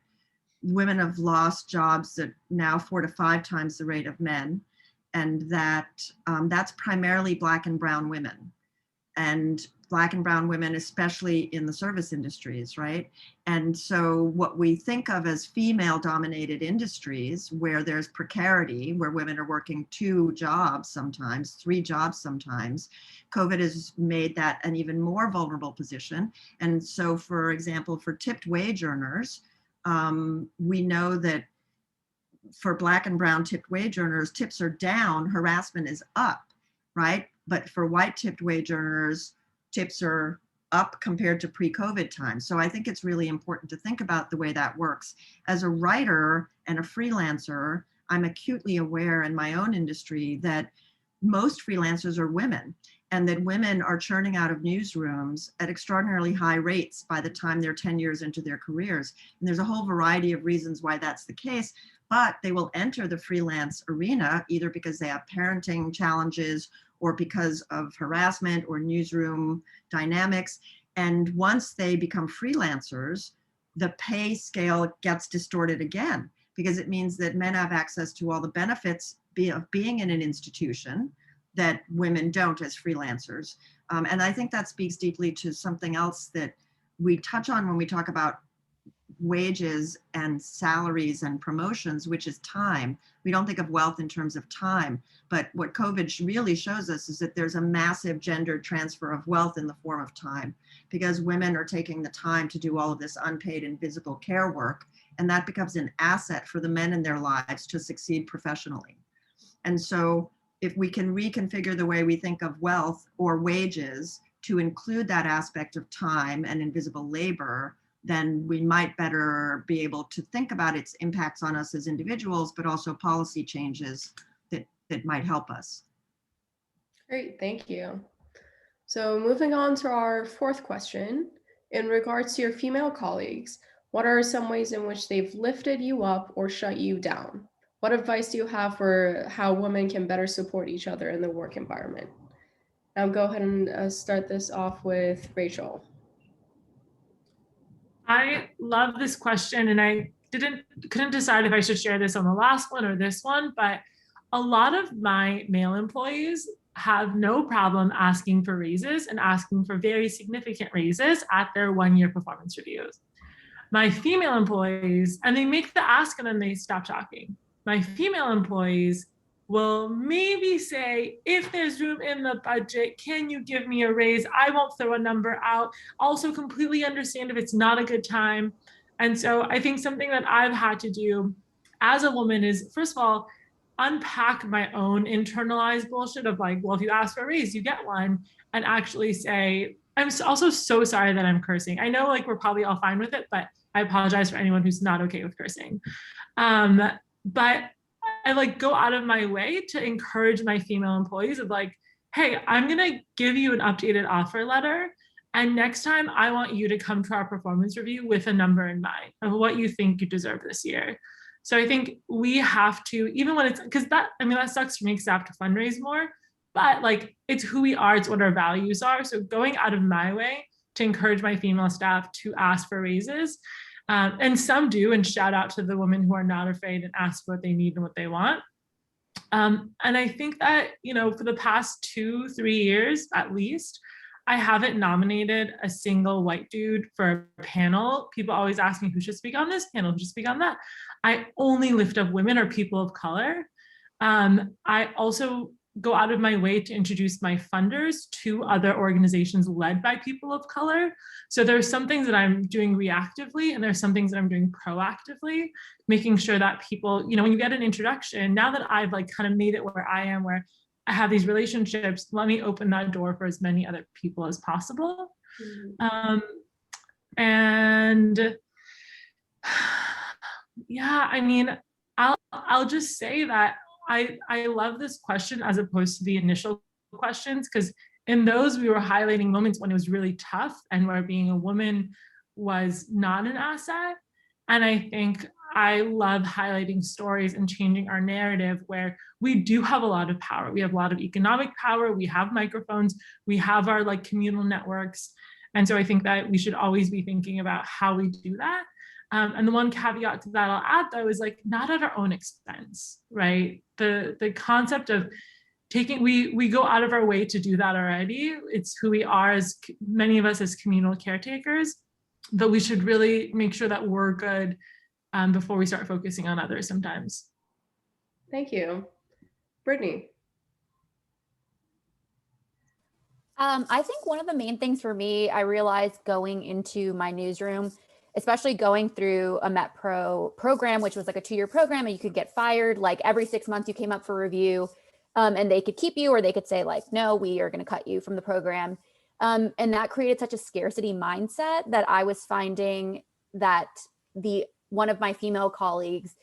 women have lost jobs at now 4 to 5 times the rate of men, and that that's primarily Black and brown women. And Black and brown women, especially in the service industries, right? And so what we think of as female dominated industries where there's precarity, where women are working 2 jobs sometimes, 3 jobs sometimes, COVID has made that an even more vulnerable position. And so, for example, for tipped wage earners, we know that for Black and brown tipped wage earners, tips are down, harassment is up, right? But for white tipped wage earners, tips are up compared to pre-COVID times. So I think it's really important to think about the way that works. As a writer and a freelancer, I'm acutely aware in my own industry that most freelancers are women, and that women are churning out of newsrooms at extraordinarily high rates by the time they're 10 years into their careers. And there's a whole variety of reasons why that's the case, but they will enter the freelance arena either because they have parenting challenges or because of harassment or newsroom dynamics. And once they become freelancers, the pay scale gets distorted again, because it means that men have access to all the benefits of being in an institution that women don't as freelancers. And I think that speaks deeply to something else that we touch on when we talk about wages and salaries and promotions, which is time. We don't think of wealth in terms of time, but what COVID really shows us is that there's a massive gendered transfer of wealth in the form of time, because women are taking the time to do all of this unpaid invisible care work, and that becomes an asset for the men in their lives to succeed professionally. And so if we can reconfigure the way we think of wealth or wages to include that aspect of time and invisible labor, then we might better be able to think about its impacts on us as individuals, but also policy changes that might help us. Great, thank you. So moving on to our 4th question, in regards to your female colleagues, what are some ways in which they've lifted you up or shut you down? What advice do you have for how women can better support each other in the work environment? I'll go ahead and start this off with Rachel. I love this question, and I couldn't decide if I should share this on the last one or this one, but a lot of my male employees have no problem asking for raises and asking for very significant raises at their 1-year performance reviews. My female employees, and they make the ask and then they stop talking. My female employees will maybe say, if there's room in the budget, can you give me a raise? I won't throw a number out. Also completely understand if it's not a good time. And so I think something that I've had to do as a woman is, first of all, unpack my own internalized bullshit of like, well, if you ask for a raise, you get one, and actually say, I'm also so sorry that I'm cursing. I know like we're probably all fine with it, but I apologize for anyone who's not okay with cursing. But I like go out of my way to encourage my female employees of like, hey, I'm gonna give you an updated offer letter. And next time I want you to come to our performance review with a number in mind of what you think you deserve this year. So I think we have to, even when it's, because that, I mean, that sucks for me because I have to fundraise more, but like, it's who we are, it's what our values are. So going out of my way to encourage my female staff to ask for raises. And some do, and shout out to the women who are not afraid and ask what they need and what they want. And I think that, you know, for the past 2-3 years, at least, I haven't nominated a single white dude for a panel. People always ask me who should speak on this panel, who should speak on that. I only lift up women or people of color. I also go out of my way to introduce my funders to other organizations led by people of color. So there's some things that I'm doing reactively and there's some things that I'm doing proactively, making sure that people, you know, when you get an introduction, now that I've like kind of made it where I am, where I have these relationships, let me open that door for as many other people as possible. And yeah, I mean, I'll just say that I love this question as opposed to the initial questions, because in those we were highlighting moments when it was really tough and where being a woman was not an asset. And I think I love highlighting stories and changing our narrative where we do have a lot of power. We have a lot of economic power. We have microphones. We have our like communal networks. And so I think that we should always be thinking about how we do that. And the one caveat to that I'll add though is like not at our own expense, right? The concept of taking, we go out of our way to do that already. It's who we are as many of us as communal caretakers, but we should really make sure that we're good before we start focusing on others sometimes. Thank you. Brittany. I think one of the main things for me, I realized going into my newsroom, especially going through a Met Pro program, which was like a 2-year program and you could get fired, like every 6 months you came up for review and they could keep you or they could say like, no, we are going to cut you from the program. And that created such a scarcity mindset that I was finding that one of my female colleagues,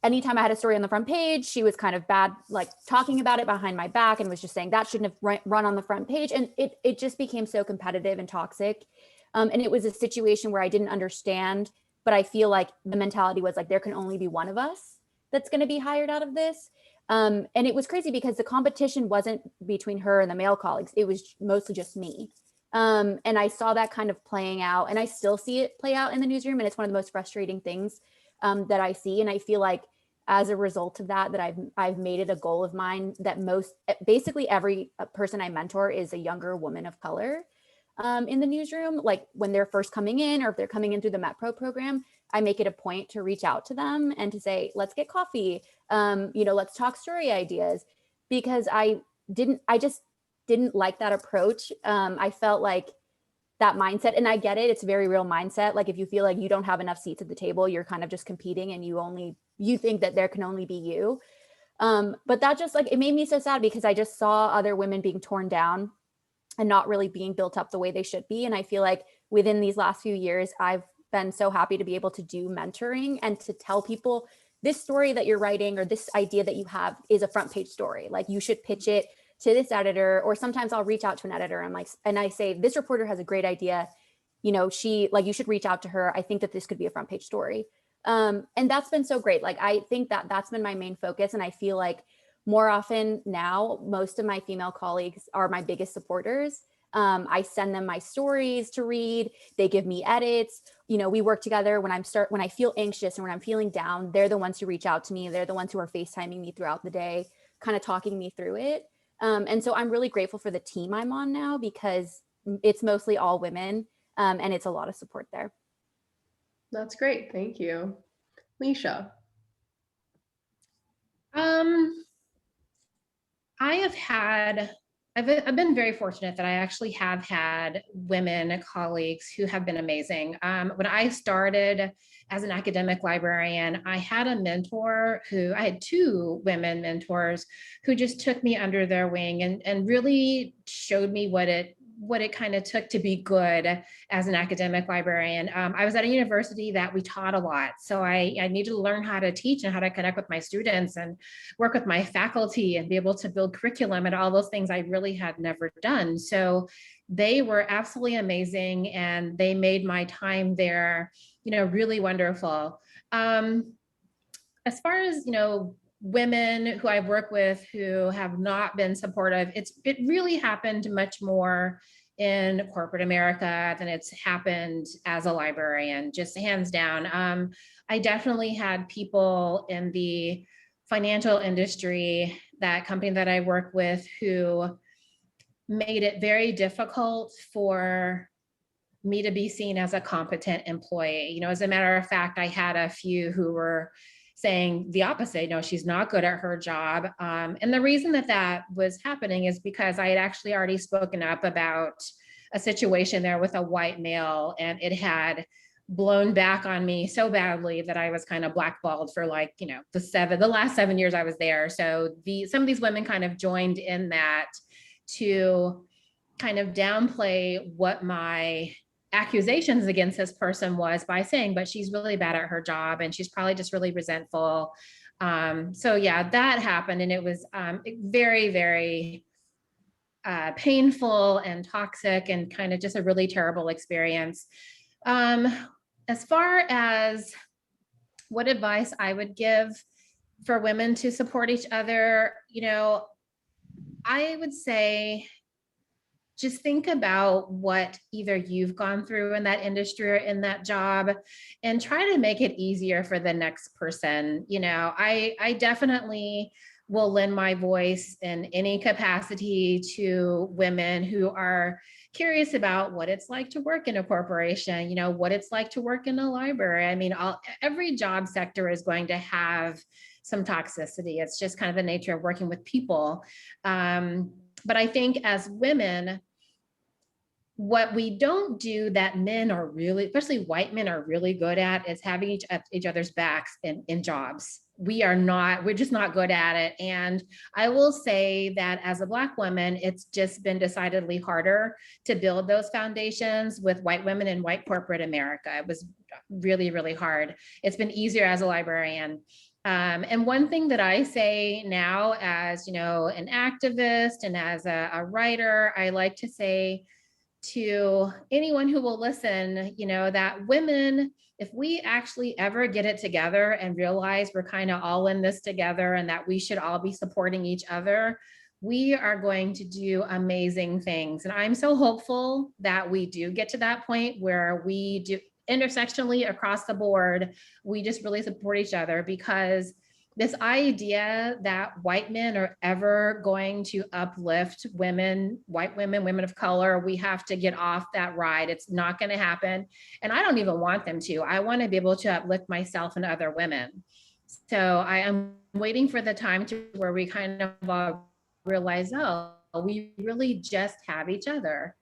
anytime I had a story on the front page, she was kind of bad, like talking about it behind my back and was just saying that shouldn't have run on the front page. And it just became so competitive and toxic. And it was a situation where I didn't understand, but I feel like the mentality was like, there can only be one of us that's going to be hired out of this. And it was crazy because the competition wasn't between her and the male colleagues. It was mostly just me. And I saw that kind of playing out and I still see it play out in the newsroom. And it's one of the most frustrating things that I see. And I feel like as a result of that I've made it a goal of mine that basically every person I mentor is a younger woman of color. In the newsroom, like when they're first coming in or if they're coming in through the Met Pro program, I make it a point to reach out to them and to say, let's get coffee, let's talk story ideas, because I just didn't like that approach. I felt like that mindset, and I get it, it's a very real mindset. Like if you feel like you don't have enough seats at the table, you're kind of just competing and you think that there can only be you. But that just like, it made me so sad because I just saw other women being torn down and not really being built up the way they should be. And I feel like within these last few years, I've been so happy to be able to do mentoring and to tell people this story that you're writing or this idea that you have is a front page story. Like you should pitch it to this editor, or sometimes I'll reach out to an editor and I say, this reporter has a great idea. You should reach out to her. I think that this could be a front page story. And that's been so great. Like, I think that that's been my main focus. And I feel like more often now, most of my female colleagues are my biggest supporters. I send them my stories to read. They give me edits. You know, we work together when I feel anxious and when I'm feeling down, they're the ones who reach out to me. They're the ones who are FaceTiming me throughout the day, kind of talking me through it. And so I'm really grateful for the team I'm on now because it's mostly all women, and it's a lot of support there. That's great. Thank you. Lecia. I've been very fortunate that I actually have had women colleagues who have been amazing. When I started as an academic librarian, I had I had two women mentors who just took me under their wing and really showed me what it kind of took to be good as an academic librarian. I was at a university that we taught a lot. So I needed to learn how to teach and how to connect with my students and work with my faculty and be able to build curriculum and all those things I really had never done. So they were absolutely amazing and they made my time there, really wonderful. As far as, women who I've worked with who have not been supportive, it really happened much more in corporate America than it's happened as a librarian, just hands down. I definitely had people in the financial industry, that company that I work with, who made it very difficult for me to be seen as a competent employee. As a matter of fact, I had a few who were saying the opposite. No, she's not good at her job. And the reason that was happening is because I had actually already spoken up about a situation there with a white male, and it had blown back on me so badly that I was kind of blackballed for the last 7 years I was there. So some of these women kind of joined in that to kind of downplay what my accusations against this person was by saying, but she's really bad at her job and she's probably just really resentful. So yeah, that happened, and it was very, very painful and toxic and kind of just a really terrible experience. As far as what advice I would give for women to support each other, I would say, just think about what either you've gone through in that industry or in that job and try to make it easier for the next person. I definitely will lend my voice in any capacity to women who are curious about what it's like to work in a corporation, what it's like to work in a library. I mean, every job sector is going to have some toxicity. It's just kind of the nature of working with people. But I think as women, what we don't do that men are really, especially white men, are really good at is having each other's backs in jobs. We're just not good at it. And I will say that as a Black woman, it's just been decidedly harder to build those foundations with white women in white corporate America. It was really, really hard. It's been easier as a librarian. And one thing that I say now as, an activist and as a writer, I like to say to anyone who will listen, that women, if we actually ever get it together and realize we're kind of all in this together and that we should all be supporting each other, we are going to do amazing things. And I'm so hopeful that we do get to that point where we do intersectionally across the board, we just really support each other, because this idea that white men are ever going to uplift women, white women, women of color, we have to get off that ride. It's not going to happen. And I don't even want them to. I want to be able to uplift myself and other women. So I am waiting for the time to where we kind of all realize, oh, we really just have each other.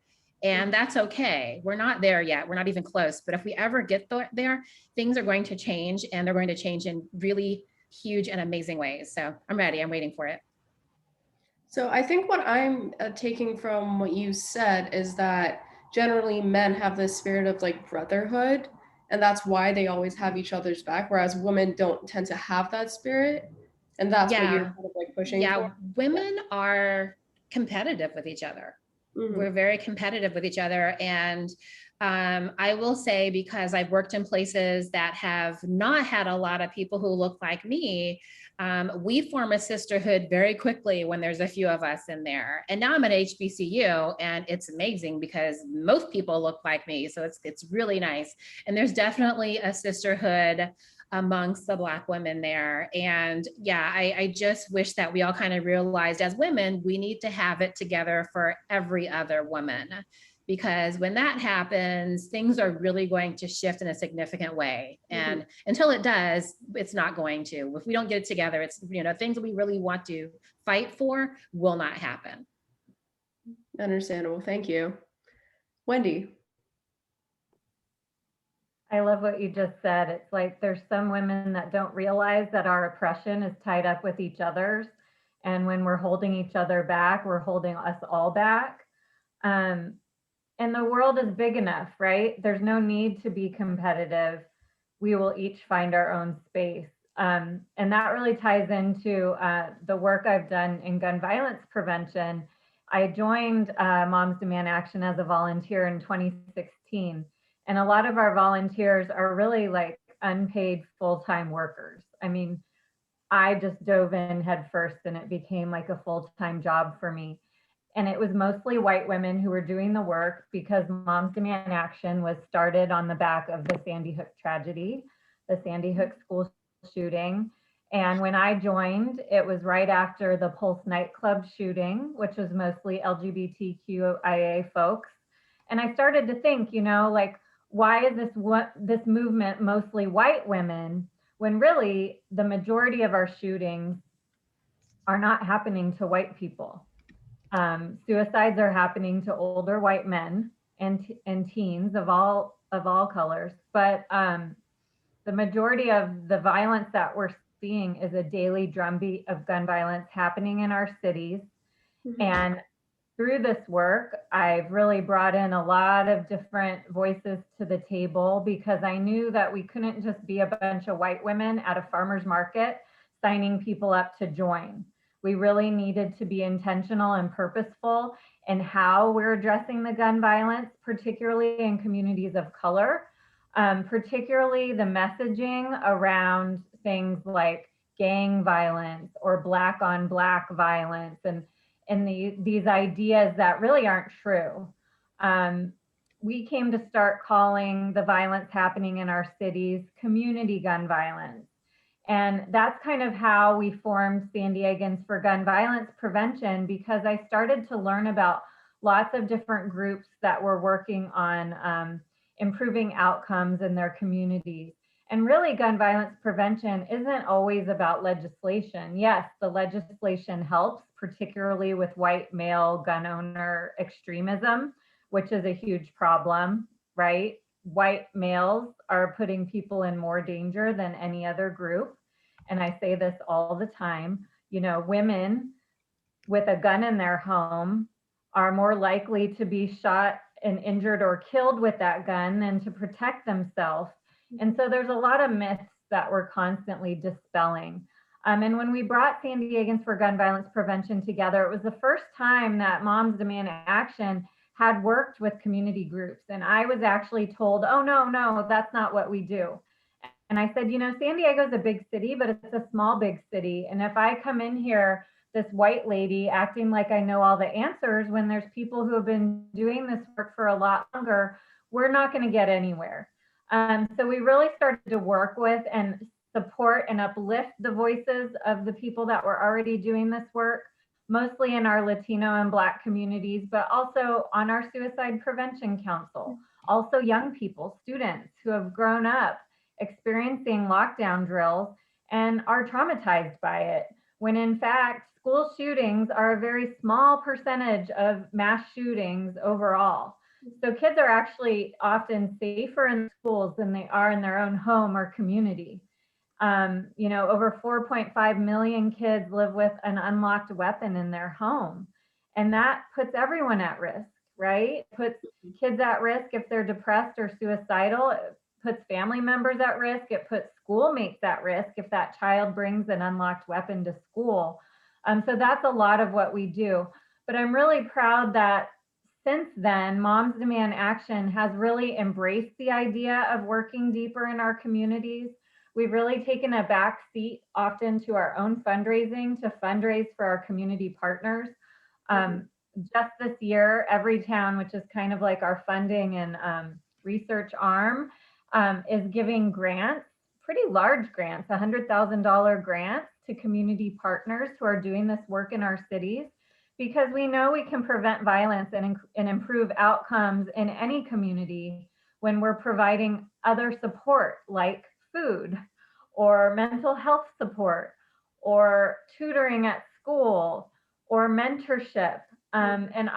And that's okay. We're not there yet. We're not even close. But if we ever get there, things are going to change, and they're going to change in really huge and amazing ways. So I'm ready. I'm waiting for it. So I think what I'm taking from what you said is that generally men have this spirit of brotherhood, and that's why they always have each other's back, whereas women don't tend to have that spirit. And that's what you're kind of pushing for. Women are competitive with each other. Mm-hmm. We're very competitive with each other. And I will say, because I've worked in places that have not had a lot of people who look like me, we form a sisterhood very quickly when there's a few of us in there. And now I'm at HBCU, and it's amazing because most people look like me. So it's really nice. And there's definitely a sisterhood amongst the Black women there. And yeah, I just wish that we all kind of realized as women, we need to have it together for every other woman. Because when that happens, things are really going to shift in a significant way. And until it does, it's not going to. If we don't get it together, it's, things that we really want to fight for will not happen. Understandable. Thank you. Wendy. I love what you just said. It's like there's some women that don't realize that our oppression is tied up with each other's. And when we're holding each other back, we're holding us all back. And the world is big enough, right? There's no need to be competitive. We will each find our own space. And that really ties into the work I've done in gun violence prevention. I joined Moms Demand Action as a volunteer in 2016. And a lot of our volunteers are really like unpaid full-time workers. I mean, I just dove in head first and it became like a full-time job for me. And it was mostly white women who were doing the work because Moms Demand Action was started on the back of the Sandy Hook tragedy, the Sandy Hook school shooting. And when I joined, it was right after the Pulse nightclub shooting, which was mostly LGBTQIA folks. And I started to think, like, why is this movement mostly white women when really the majority of our shootings are not happening to white people? Suicides are happening to older white men and teens of all colors, but the majority of the violence that we're seeing is a daily drumbeat of gun violence happening in our cities. And through this work, I've really brought in a lot of different voices to the table because I knew that we couldn't just be a bunch of white women at a farmer's market signing people up to join. We really needed to be intentional and purposeful in how we're addressing the gun violence, particularly in communities of color, particularly the messaging around things like gang violence or Black on Black violence and these ideas that really aren't true. We came to start calling the violence happening in our cities community gun violence. And that's kind of how we formed San Diegans for Gun Violence Prevention, because I started to learn about lots of different groups that were working on improving outcomes in their communities. And really, gun violence prevention isn't always about legislation. Yes, the legislation helps, particularly with white male gun owner extremism, which is a huge problem, right? White males are putting people in more danger than any other group. And I say this all the time, women with a gun in their home are more likely to be shot and injured or killed with that gun than to protect themselves. And so there's a lot of myths that we're constantly dispelling. And when we brought San Diegans for Gun Violence Prevention together, it was the first time that Moms Demand Action had worked with community groups. And I was actually told, oh, no, that's not what we do. And I said, San Diego is a big city, but it's a small, big city. And if I come in here, this white lady acting like I know all the answers when there's people who have been doing this work for a lot longer, we're not going to get anywhere. So we really started to work with and support and uplift the voices of the people that were already doing this work, mostly in our Latino and Black communities, but also on our Suicide Prevention Council. Also young people, students who have grown up experiencing lockdown drills and are traumatized by it, when in fact, school shootings are a very small percentage of mass shootings overall. So kids are actually often safer in schools than they are in their own home or community. Over 4.5 million kids live with an unlocked weapon in their home. And that puts everyone at risk, right? It puts kids at risk if they're depressed or suicidal. It puts family members at risk. It puts schoolmates at risk if that child brings an unlocked weapon to school. So that's a lot of what we do. But I'm really proud that since then, Moms Demand Action has really embraced the idea of working deeper in our communities. We've really taken a back seat often to our own fundraising to fundraise for our community partners. Just this year, Everytown, which is kind of like our funding and research arm, is giving grants, pretty large grants, $100,000 grants to community partners who are doing this work in our cities, because we know we can prevent violence and improve outcomes in any community when we're providing other support like food or mental health support or tutoring at school or mentorship. And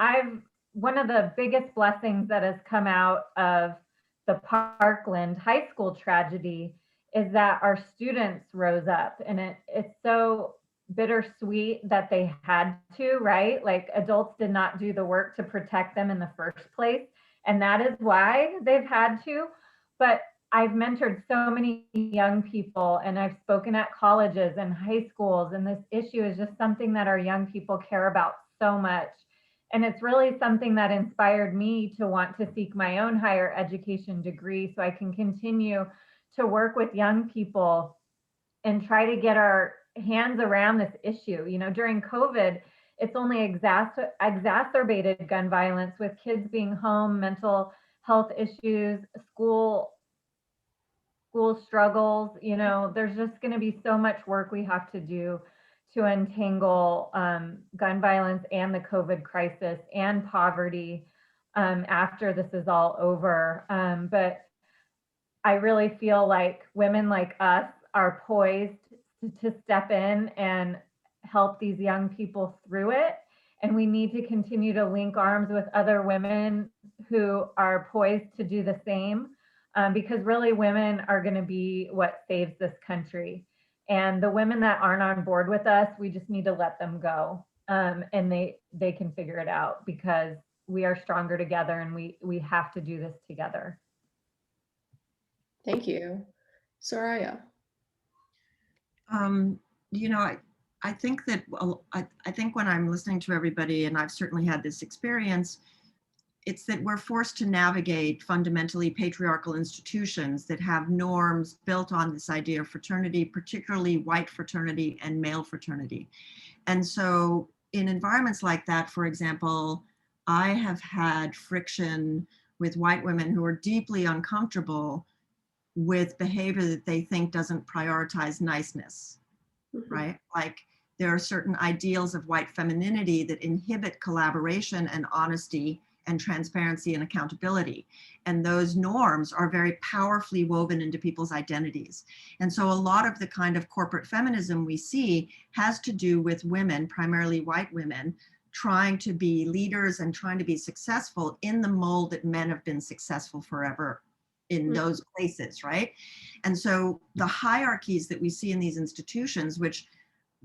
one of the biggest blessings that has come out of the Parkland High School tragedy is that our students rose up, and it's so bittersweet that they had to, right? Like, adults did not do the work to protect them in the first place, and that is why they've had to. But I've mentored so many young people, and I've spoken at colleges and high schools, and this issue is just something that our young people care about so much. And it's really something that inspired me to want to seek my own higher education degree so I can continue to work with young people and try to get our hands around this issue. You know, during COVID, it's only exacerbated gun violence with kids being home, mental health issues, school struggles. You know, there's just going to be so much work we have to do to untangle gun violence and the COVID crisis and poverty after this is all over. But I really feel like women like us are poised to step in and help these young people through it. And we need to continue to link arms with other women who are poised to do the same, because really women are going to be what saves this country. And the women that aren't on board with us, we just need to let them go, and they can figure it out, because we are stronger together, and we have to do this together. Thank you. Soraya. You know, I think that, I think when I'm listening to everybody, and I've certainly had this experience, it's that we're forced to navigate fundamentally patriarchal institutions that have norms built on this idea of fraternity, particularly white fraternity and male fraternity. And so in environments like that, for example, I have had friction with white women who are deeply uncomfortable with behavior that they think doesn't prioritize niceness, right? Like, there are certain ideals of white femininity that inhibit collaboration and honesty and transparency and accountability. And those norms are very powerfully woven into people's identities. And so a lot of the kind of corporate feminism we see has to do with women, primarily white women, trying to be leaders and trying to be successful in the mold that men have been successful forever in those places, right? And so the hierarchies that we see in these institutions, which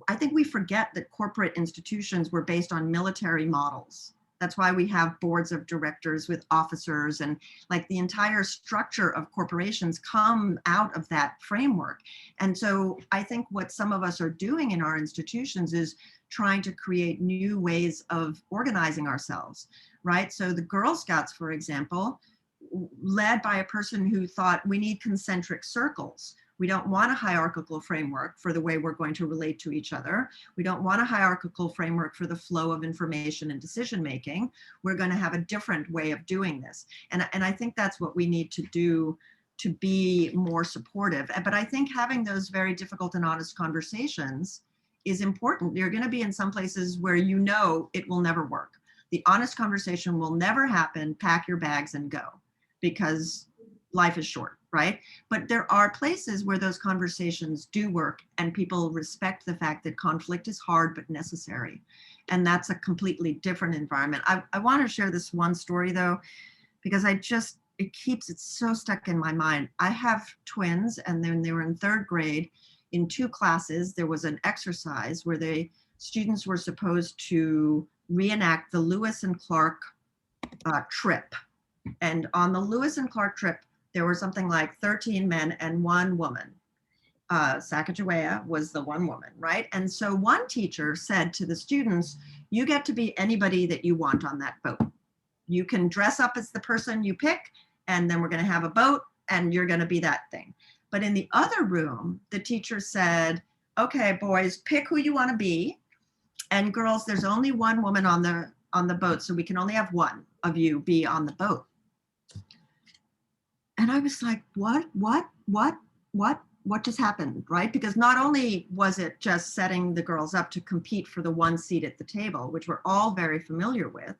I think we forget that corporate institutions were based on military models. That's why we have boards of directors with officers, and like the entire structure of corporations come out of that framework. And so I think what some of us are doing in our institutions is trying to create new ways of organizing ourselves, right? So the Girl Scouts, for example, led by a person who thought we need concentric circles. We don't want a hierarchical framework for the way we're going to relate to each other. We don't want a hierarchical framework for the flow of information and decision making. We're going to have a different way of doing this. And I think that's what we need to do to be more supportive. But I think having those very difficult and honest conversations is important. You're going to be in some places where you know it will never work. The honest conversation will never happen. Pack your bags and go, because life is short. Right? But there are places where those conversations do work, and people respect the fact that conflict is hard but necessary. And that's a completely different environment. I want to share this one story though, because it's so stuck in my mind. I have twins, and then they were in 3rd grade. In 2 classes, there was an exercise where students were supposed to reenact the Lewis and Clark trip. And on the Lewis and Clark trip, there were something like 13 men and 1 woman. Sacagawea was the 1 woman, right? And so one teacher said to the students, you get to be anybody that you want on that boat. You can dress up as the person you pick, and then we're going to have a vote, and you're going to be that thing. But in the other room, the teacher said, okay, boys, pick who you want to be. And girls, there's only one woman on the boat, so we can only have one of you be on the boat. And I was like, what just happened, right? Because not only was it just setting the girls up to compete for the one seat at the table, which we're all very familiar with,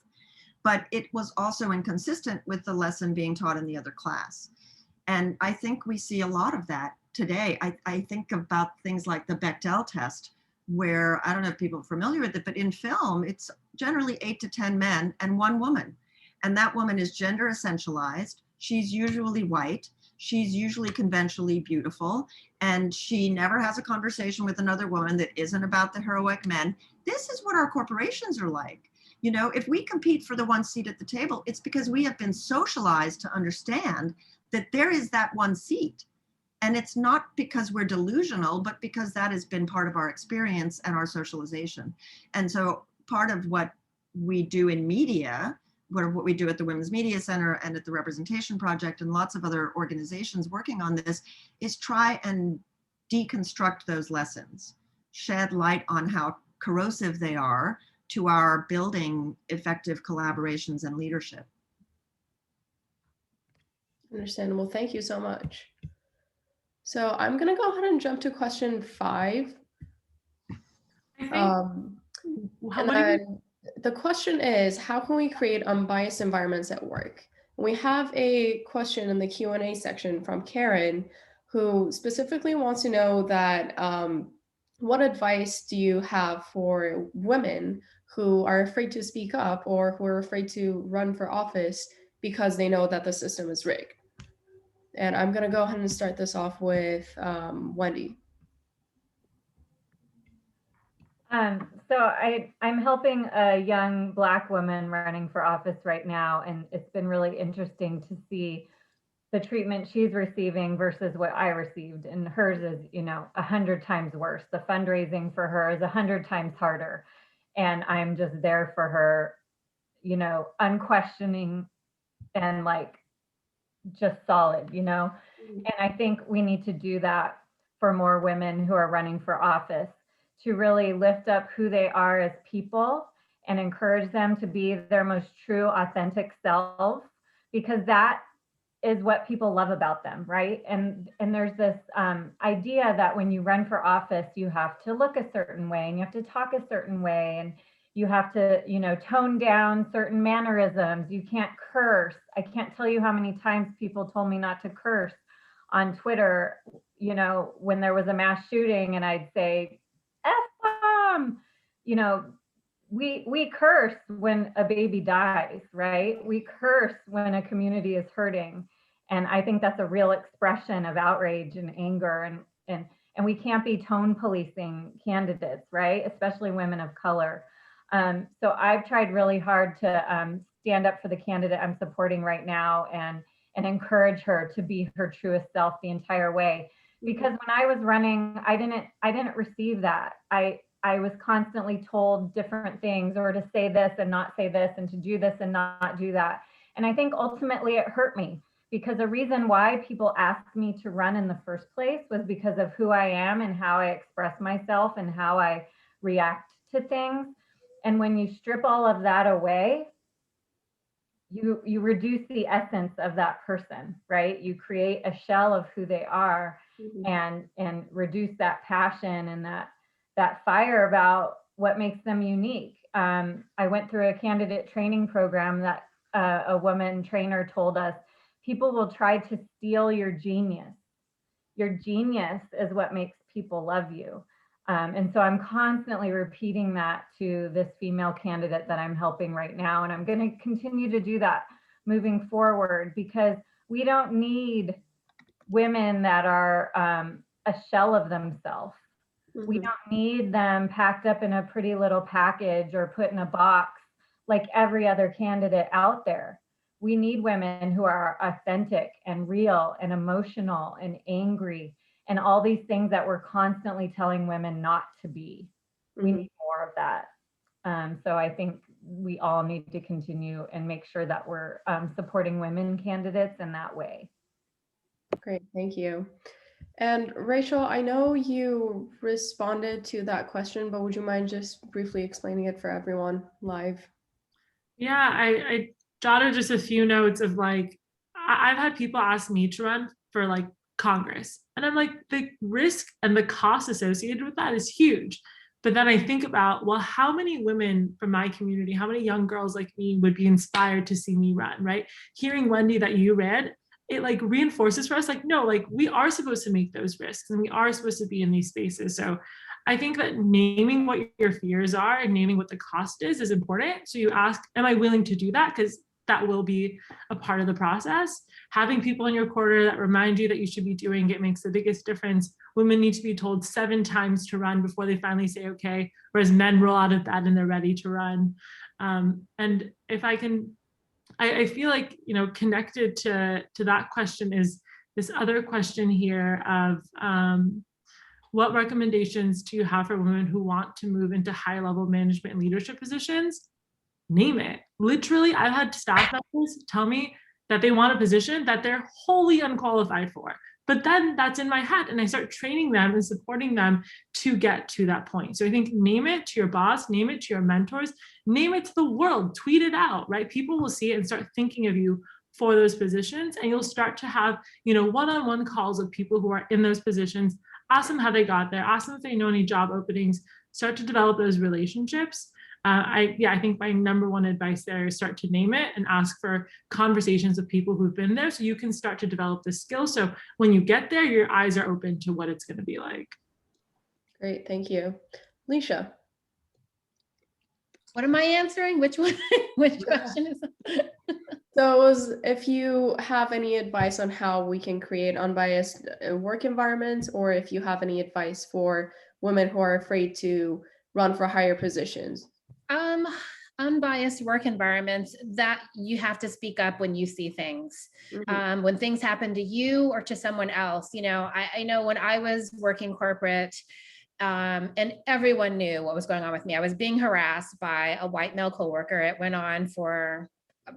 but it was also inconsistent with the lesson being taught in the other class. And I think we see a lot of that today. I think about things like the Bechdel test, where, I don't know if people are familiar with it, but in film, it's generally 8 to 10 men and 1 woman. And that woman is gender essentialized. She's usually white. She's usually conventionally beautiful. And she never has a conversation with another woman that isn't about the heroic men. This is what our corporations are like. You know, if we compete for the one seat at the table, it's because we have been socialized to understand that there is that one seat. And it's not because we're delusional, but because that has been part of our experience and our socialization. And so part of what we do in media, what we do at the Women's Media Center and at the Representation Project and lots of other organizations working on this, is try and deconstruct those lessons, shed light on how corrosive they are to our building effective collaborations and leadership. Understandable. Thank you so much. So I'm going to go ahead and jump to question 5. The question is, how can we create unbiased environments at work? We have a question in the Q&A section from Karen, who specifically wants to know that what advice do you have for women who are afraid to speak up or who are afraid to run for office because they know that the system is rigged? And I'm going to go ahead and start this off with Wendy. So I'm helping a young Black woman running for office right now, and it's been really interesting to see the treatment she's receiving versus what I received. And hers is, 100 times worse. The fundraising for her is 100 times harder. And I'm just there for her, unquestioning and just solid, And I think we need to do that for more women who are running for office, to really lift up who they are as people and encourage them to be their most true, authentic selves, because that is what people love about them, right? And there's this idea that when you run for office, you have to look a certain way and you have to talk a certain way and you have to, tone down certain mannerisms. You can't curse. I can't tell you how many times people told me not to curse on Twitter, when there was a mass shooting, and I'd say, F-bomb, we curse when a baby dies, right? We curse when a community is hurting. And I think that's a real expression of outrage and anger. And we can't be tone policing candidates, right? Especially women of color. So I've tried really hard to stand up for the candidate I'm supporting right now and encourage her to be her truest self the entire way. Because when I was running, I didn't receive that. I was constantly told different things, or to say this and not say this, and to do this and not do that. And I think ultimately it hurt me, because the reason why people asked me to run in the first place was because of who I am and how I express myself and how I react to things. And when you strip all of that away, you reduce the essence of that person, right? You create a shell of who they are, and reduce that passion and that fire about what makes them unique. I went through a candidate training program that a woman trainer told us, people will try to steal your genius. Your genius is what makes people love you. And so I'm constantly repeating that to this female candidate that I'm helping right now. And I'm going to continue to do that moving forward, because we don't need women that are a shell of themselves. We don't need them packed up in a pretty little package or put in a box like every other candidate out there. We need women who are authentic and real and emotional and angry and all these things that we're constantly telling women not to be. We need more of that. So I think we all need to continue and make sure that we're supporting women candidates in that way. Great, thank you. And Rachel, I know you responded to that question, but would you mind just briefly explaining it for everyone live? Yeah, I jotted just a few notes of like, I've had people ask me to run for like Congress. And I'm like, the risk and the cost associated with that is huge. But then I think about, well, how many women from my community, how many young girls like me would be inspired to see me run, right? Hearing Wendy that you read, it like reinforces for us, like, no, like we are supposed to make those risks and we are supposed to be in these spaces. So I think that naming what your fears are and naming what the cost is important. So you ask, am I willing to do that? Because that will be a part of the process. Having people in your corner that remind you that you should be doing it makes the biggest difference. Women need to be told 7 times to run before they finally say okay, whereas men roll out of bed and they're ready to run. And if I can, I feel like, you know, connected to that question is this other question here of what recommendations do you have for women who want to move into high level management and leadership positions? Name it. Literally, I've had staff members tell me that they want a position that they're wholly unqualified for. But then that's in my head and I start training them and supporting them to get to that point. So I think name it to your boss, name it to your mentors, name it to the world, tweet it out, right? People will see it and start thinking of you for those positions, and you'll start to have, you know, one-on-one calls with people who are in those positions. Ask them how they got there, ask them if they know any job openings, start to develop those relationships. I think my number one advice there is start to name it and ask for conversations with people who've been there so you can start to develop the skill. So when you get there, your eyes are open to what it's going to be like. Great, thank you. Lecia. What am I answering? Which one? Which question is it? So it was if you have any advice on how we can create unbiased work environments, or if you have any advice for women who are afraid to run for higher positions. Unbiased work environments, that you have to speak up when you see things. Mm-hmm. When things happen to you or to someone else. You know, I know when I was working corporate, and everyone knew what was going on with me. I was being harassed by a white male coworker. It went on for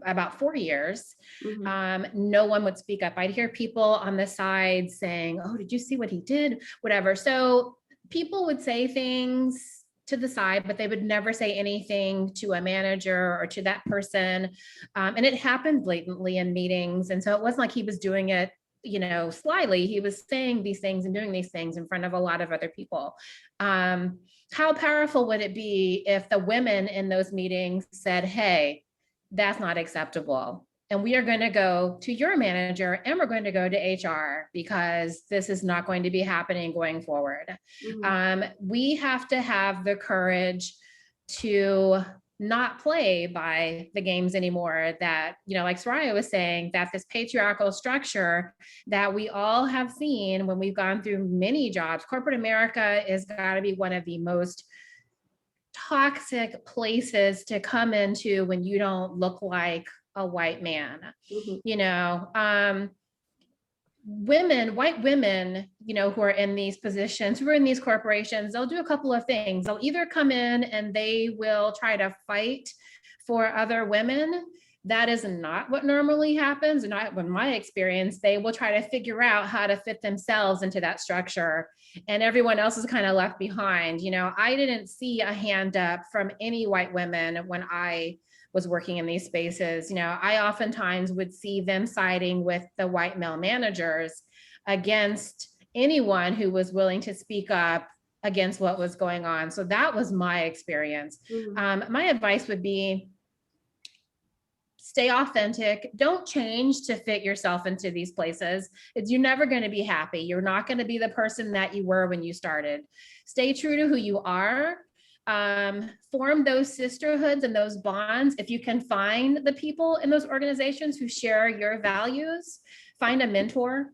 about 4 years. Mm-hmm. No one would speak up. I'd hear people on the side saying, oh, did you see what he did? Whatever. So people would say things to the side, but they would never say anything to a manager or to that person. And it happened blatantly in meetings. And so it wasn't like he was doing it, you know, slyly. He was saying these things and doing these things in front of a lot of other people. How powerful would it be if the women in those meetings said, hey, that's not acceptable, and we are going to go to your manager and we're going to go to HR because this is not going to be happening going forward. Mm-hmm. We have to have the courage to not play by the games anymore that, you know, like Soraya was saying, that this patriarchal structure that we all have seen when we've gone through many jobs. Corporate America is got to be one of the most toxic places to come into when you don't look like a white man. Mm-hmm. You know, white women, you know, who are in these positions, who are in these corporations, they'll do a couple of things. They'll either come in and they will try to fight for other women. That is not what normally happens. And in my experience, they will try to figure out how to fit themselves into that structure, and everyone else is kind of left behind. You know, I didn't see a hand up from any white women when I was working in these spaces. You know, I oftentimes would see them siding with the white male managers against anyone who was willing to speak up against what was going on. So that was my experience. Mm-hmm. My advice would be, stay authentic. Don't change to fit yourself into these places. You're never going to be happy. You're not going to be the person that you were when you started. Stay true to who you are. Form those sisterhoods and those bonds. If you can find the people in those organizations who share your values, find a mentor.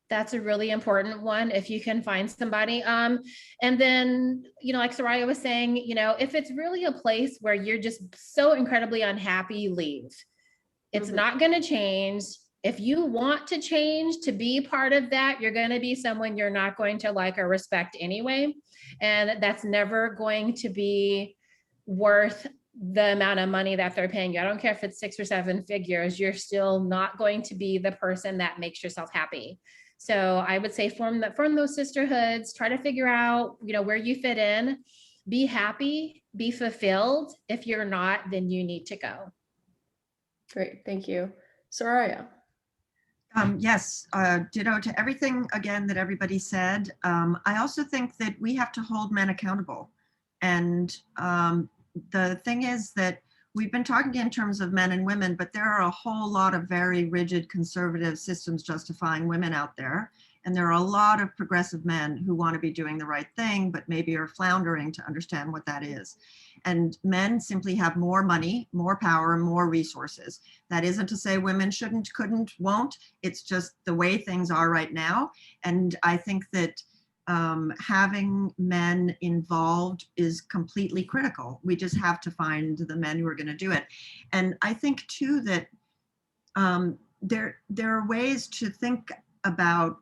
That's a really important one if you can find somebody. And then, you know, like Soraya was saying, you know, if it's really a place where you're just so incredibly unhappy, leave. It's Mm-hmm. not going to change. If you want to change to be part of that, you're going to be someone you're not going to like or respect anyway. And that's never going to be worth the amount of money that they're paying you. I don't care if it's 6 or 7 figures, you're still not going to be the person that makes yourself happy. So I would say form those sisterhoods, try to figure out, where you fit in, be happy, be fulfilled. If you're not, then you need to go. Great, thank you. Soraya. Yes, ditto to everything again that everybody said. I also think that we have to hold men accountable. And the thing is that we've been talking in terms of men and women, but there are a whole lot of very rigid conservative systems justifying women out there. And there are a lot of progressive men who want to be doing the right thing, but maybe are floundering to understand what that is. And men simply have more money, more power, more resources. That isn't to say women shouldn't, couldn't, won't. It's just the way things are right now. And I think that having men involved is completely critical. We just have to find the men who are going to do it. And I think too that there are ways to think about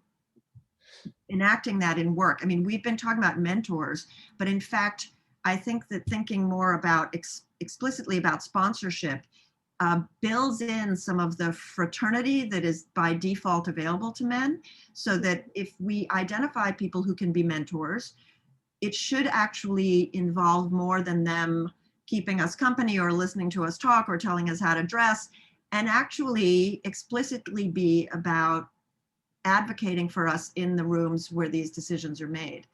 enacting that in work. I mean, we've been talking about mentors, but in fact, I think that thinking more about explicitly about sponsorship builds in some of the fraternity that is by default available to men, so that if we identify people who can be mentors, it should actually involve more than them keeping us company or listening to us talk or telling us how to dress, and actually explicitly be about advocating for us in the rooms where these decisions are made.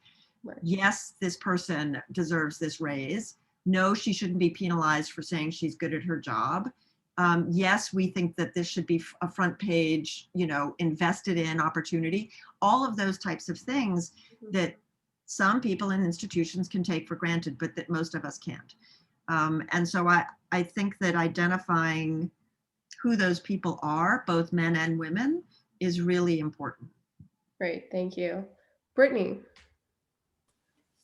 Right. Yes, this person deserves this raise. No, she shouldn't be penalized for saying she's good at her job. Yes, we think that this should be a front page, invested in opportunity. All of those types of things that some people in institutions can take for granted, but that most of us can't. And so I think that identifying who those people are, both men and women, is really important. Great, thank you. Brittany.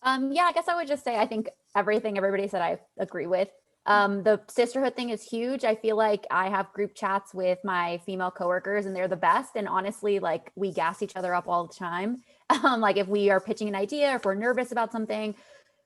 Yeah, I guess I would just say, I think everything everybody said I agree with. The sisterhood thing is huge. I feel like I have group chats with my female coworkers and they're the best. And honestly, like we gas each other up all the time. Like if we are pitching an idea, or if we're nervous about something,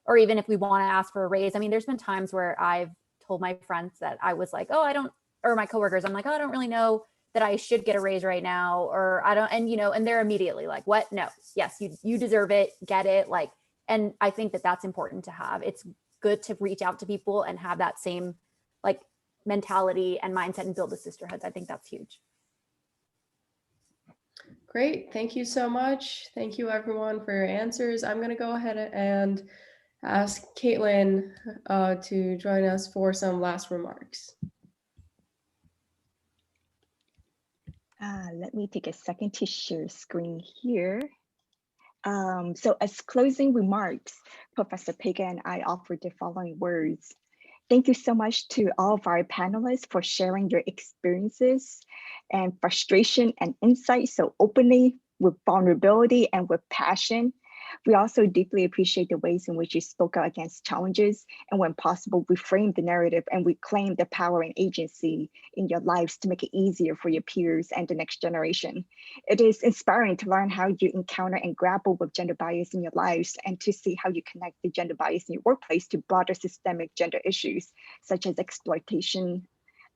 or even if we want to ask for a raise. I mean, there's been times where I've told my friends that I was like, or my coworkers, I'm like, I don't really know that I should get a raise right now, or I don't, and they're immediately like, what? No, yes, you deserve it, get it. Like, and I think that that's important to have. It's good to reach out to people and have that same like mentality and mindset and build the sisterhoods. I think that's huge. Great, thank you so much. Thank you everyone for your answers. I'm gonna go ahead and ask Katlin to join us for some last remarks. Let me take a second to share screen here. So as closing remarks, Professor Pegah and I offer the following words. Thank you so much to all of our panelists for sharing your experiences and frustration and insight so openly, with vulnerability and with passion. We also deeply appreciate the ways in which you spoke out against challenges and when possible, reframe the narrative and reclaim the power and agency in your lives to make it easier for your peers and the next generation. It is inspiring to learn how you encounter and grapple with gender bias in your lives and to see how you connect the gender bias in your workplace to broader systemic gender issues, such as exploitation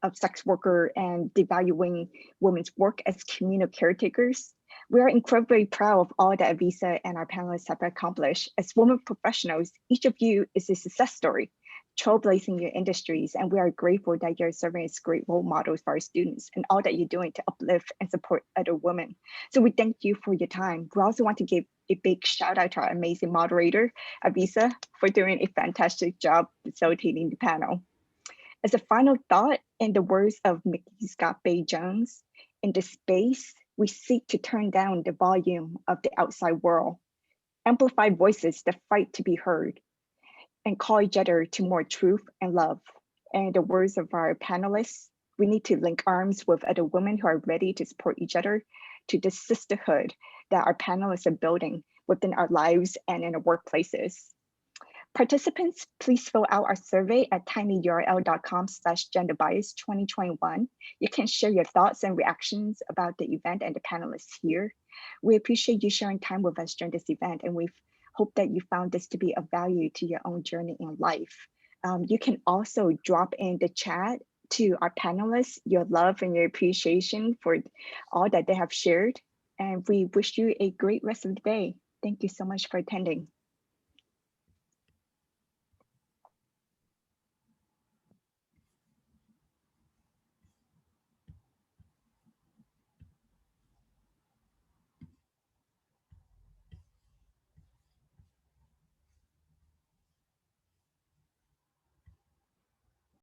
of sex worker and devaluing women's work as communal caretakers. We are incredibly proud of all that Avyssa and our panelists have accomplished. As women professionals, each of you is a success story, trailblazing your industries, and we are grateful that you're serving as great role models for our students and all that you're doing to uplift and support other women. So we thank you for your time. We also want to give a big shout out to our amazing moderator, Avyssa, for doing a fantastic job facilitating the panel. As a final thought, in the words of Mickey Scott Bay Jones, in this space, we seek to turn down the volume of the outside world, amplify voices that fight to be heard, and call each other to more truth and love. And in the words of our panelists, we need to link arms with other women who are ready to support each other to the sisterhood that our panelists are building within our lives and in our workplaces. Participants, please fill out our survey at tinyurl.com/genderbias2021. You can share your thoughts and reactions about the event and the panelists here. We appreciate you sharing time with us during this event, and we hope that you found this to be of value to your own journey in life. You can also drop in the chat to our panelists your love and your appreciation for all that they have shared. And we wish you a great rest of the day. Thank you so much for attending.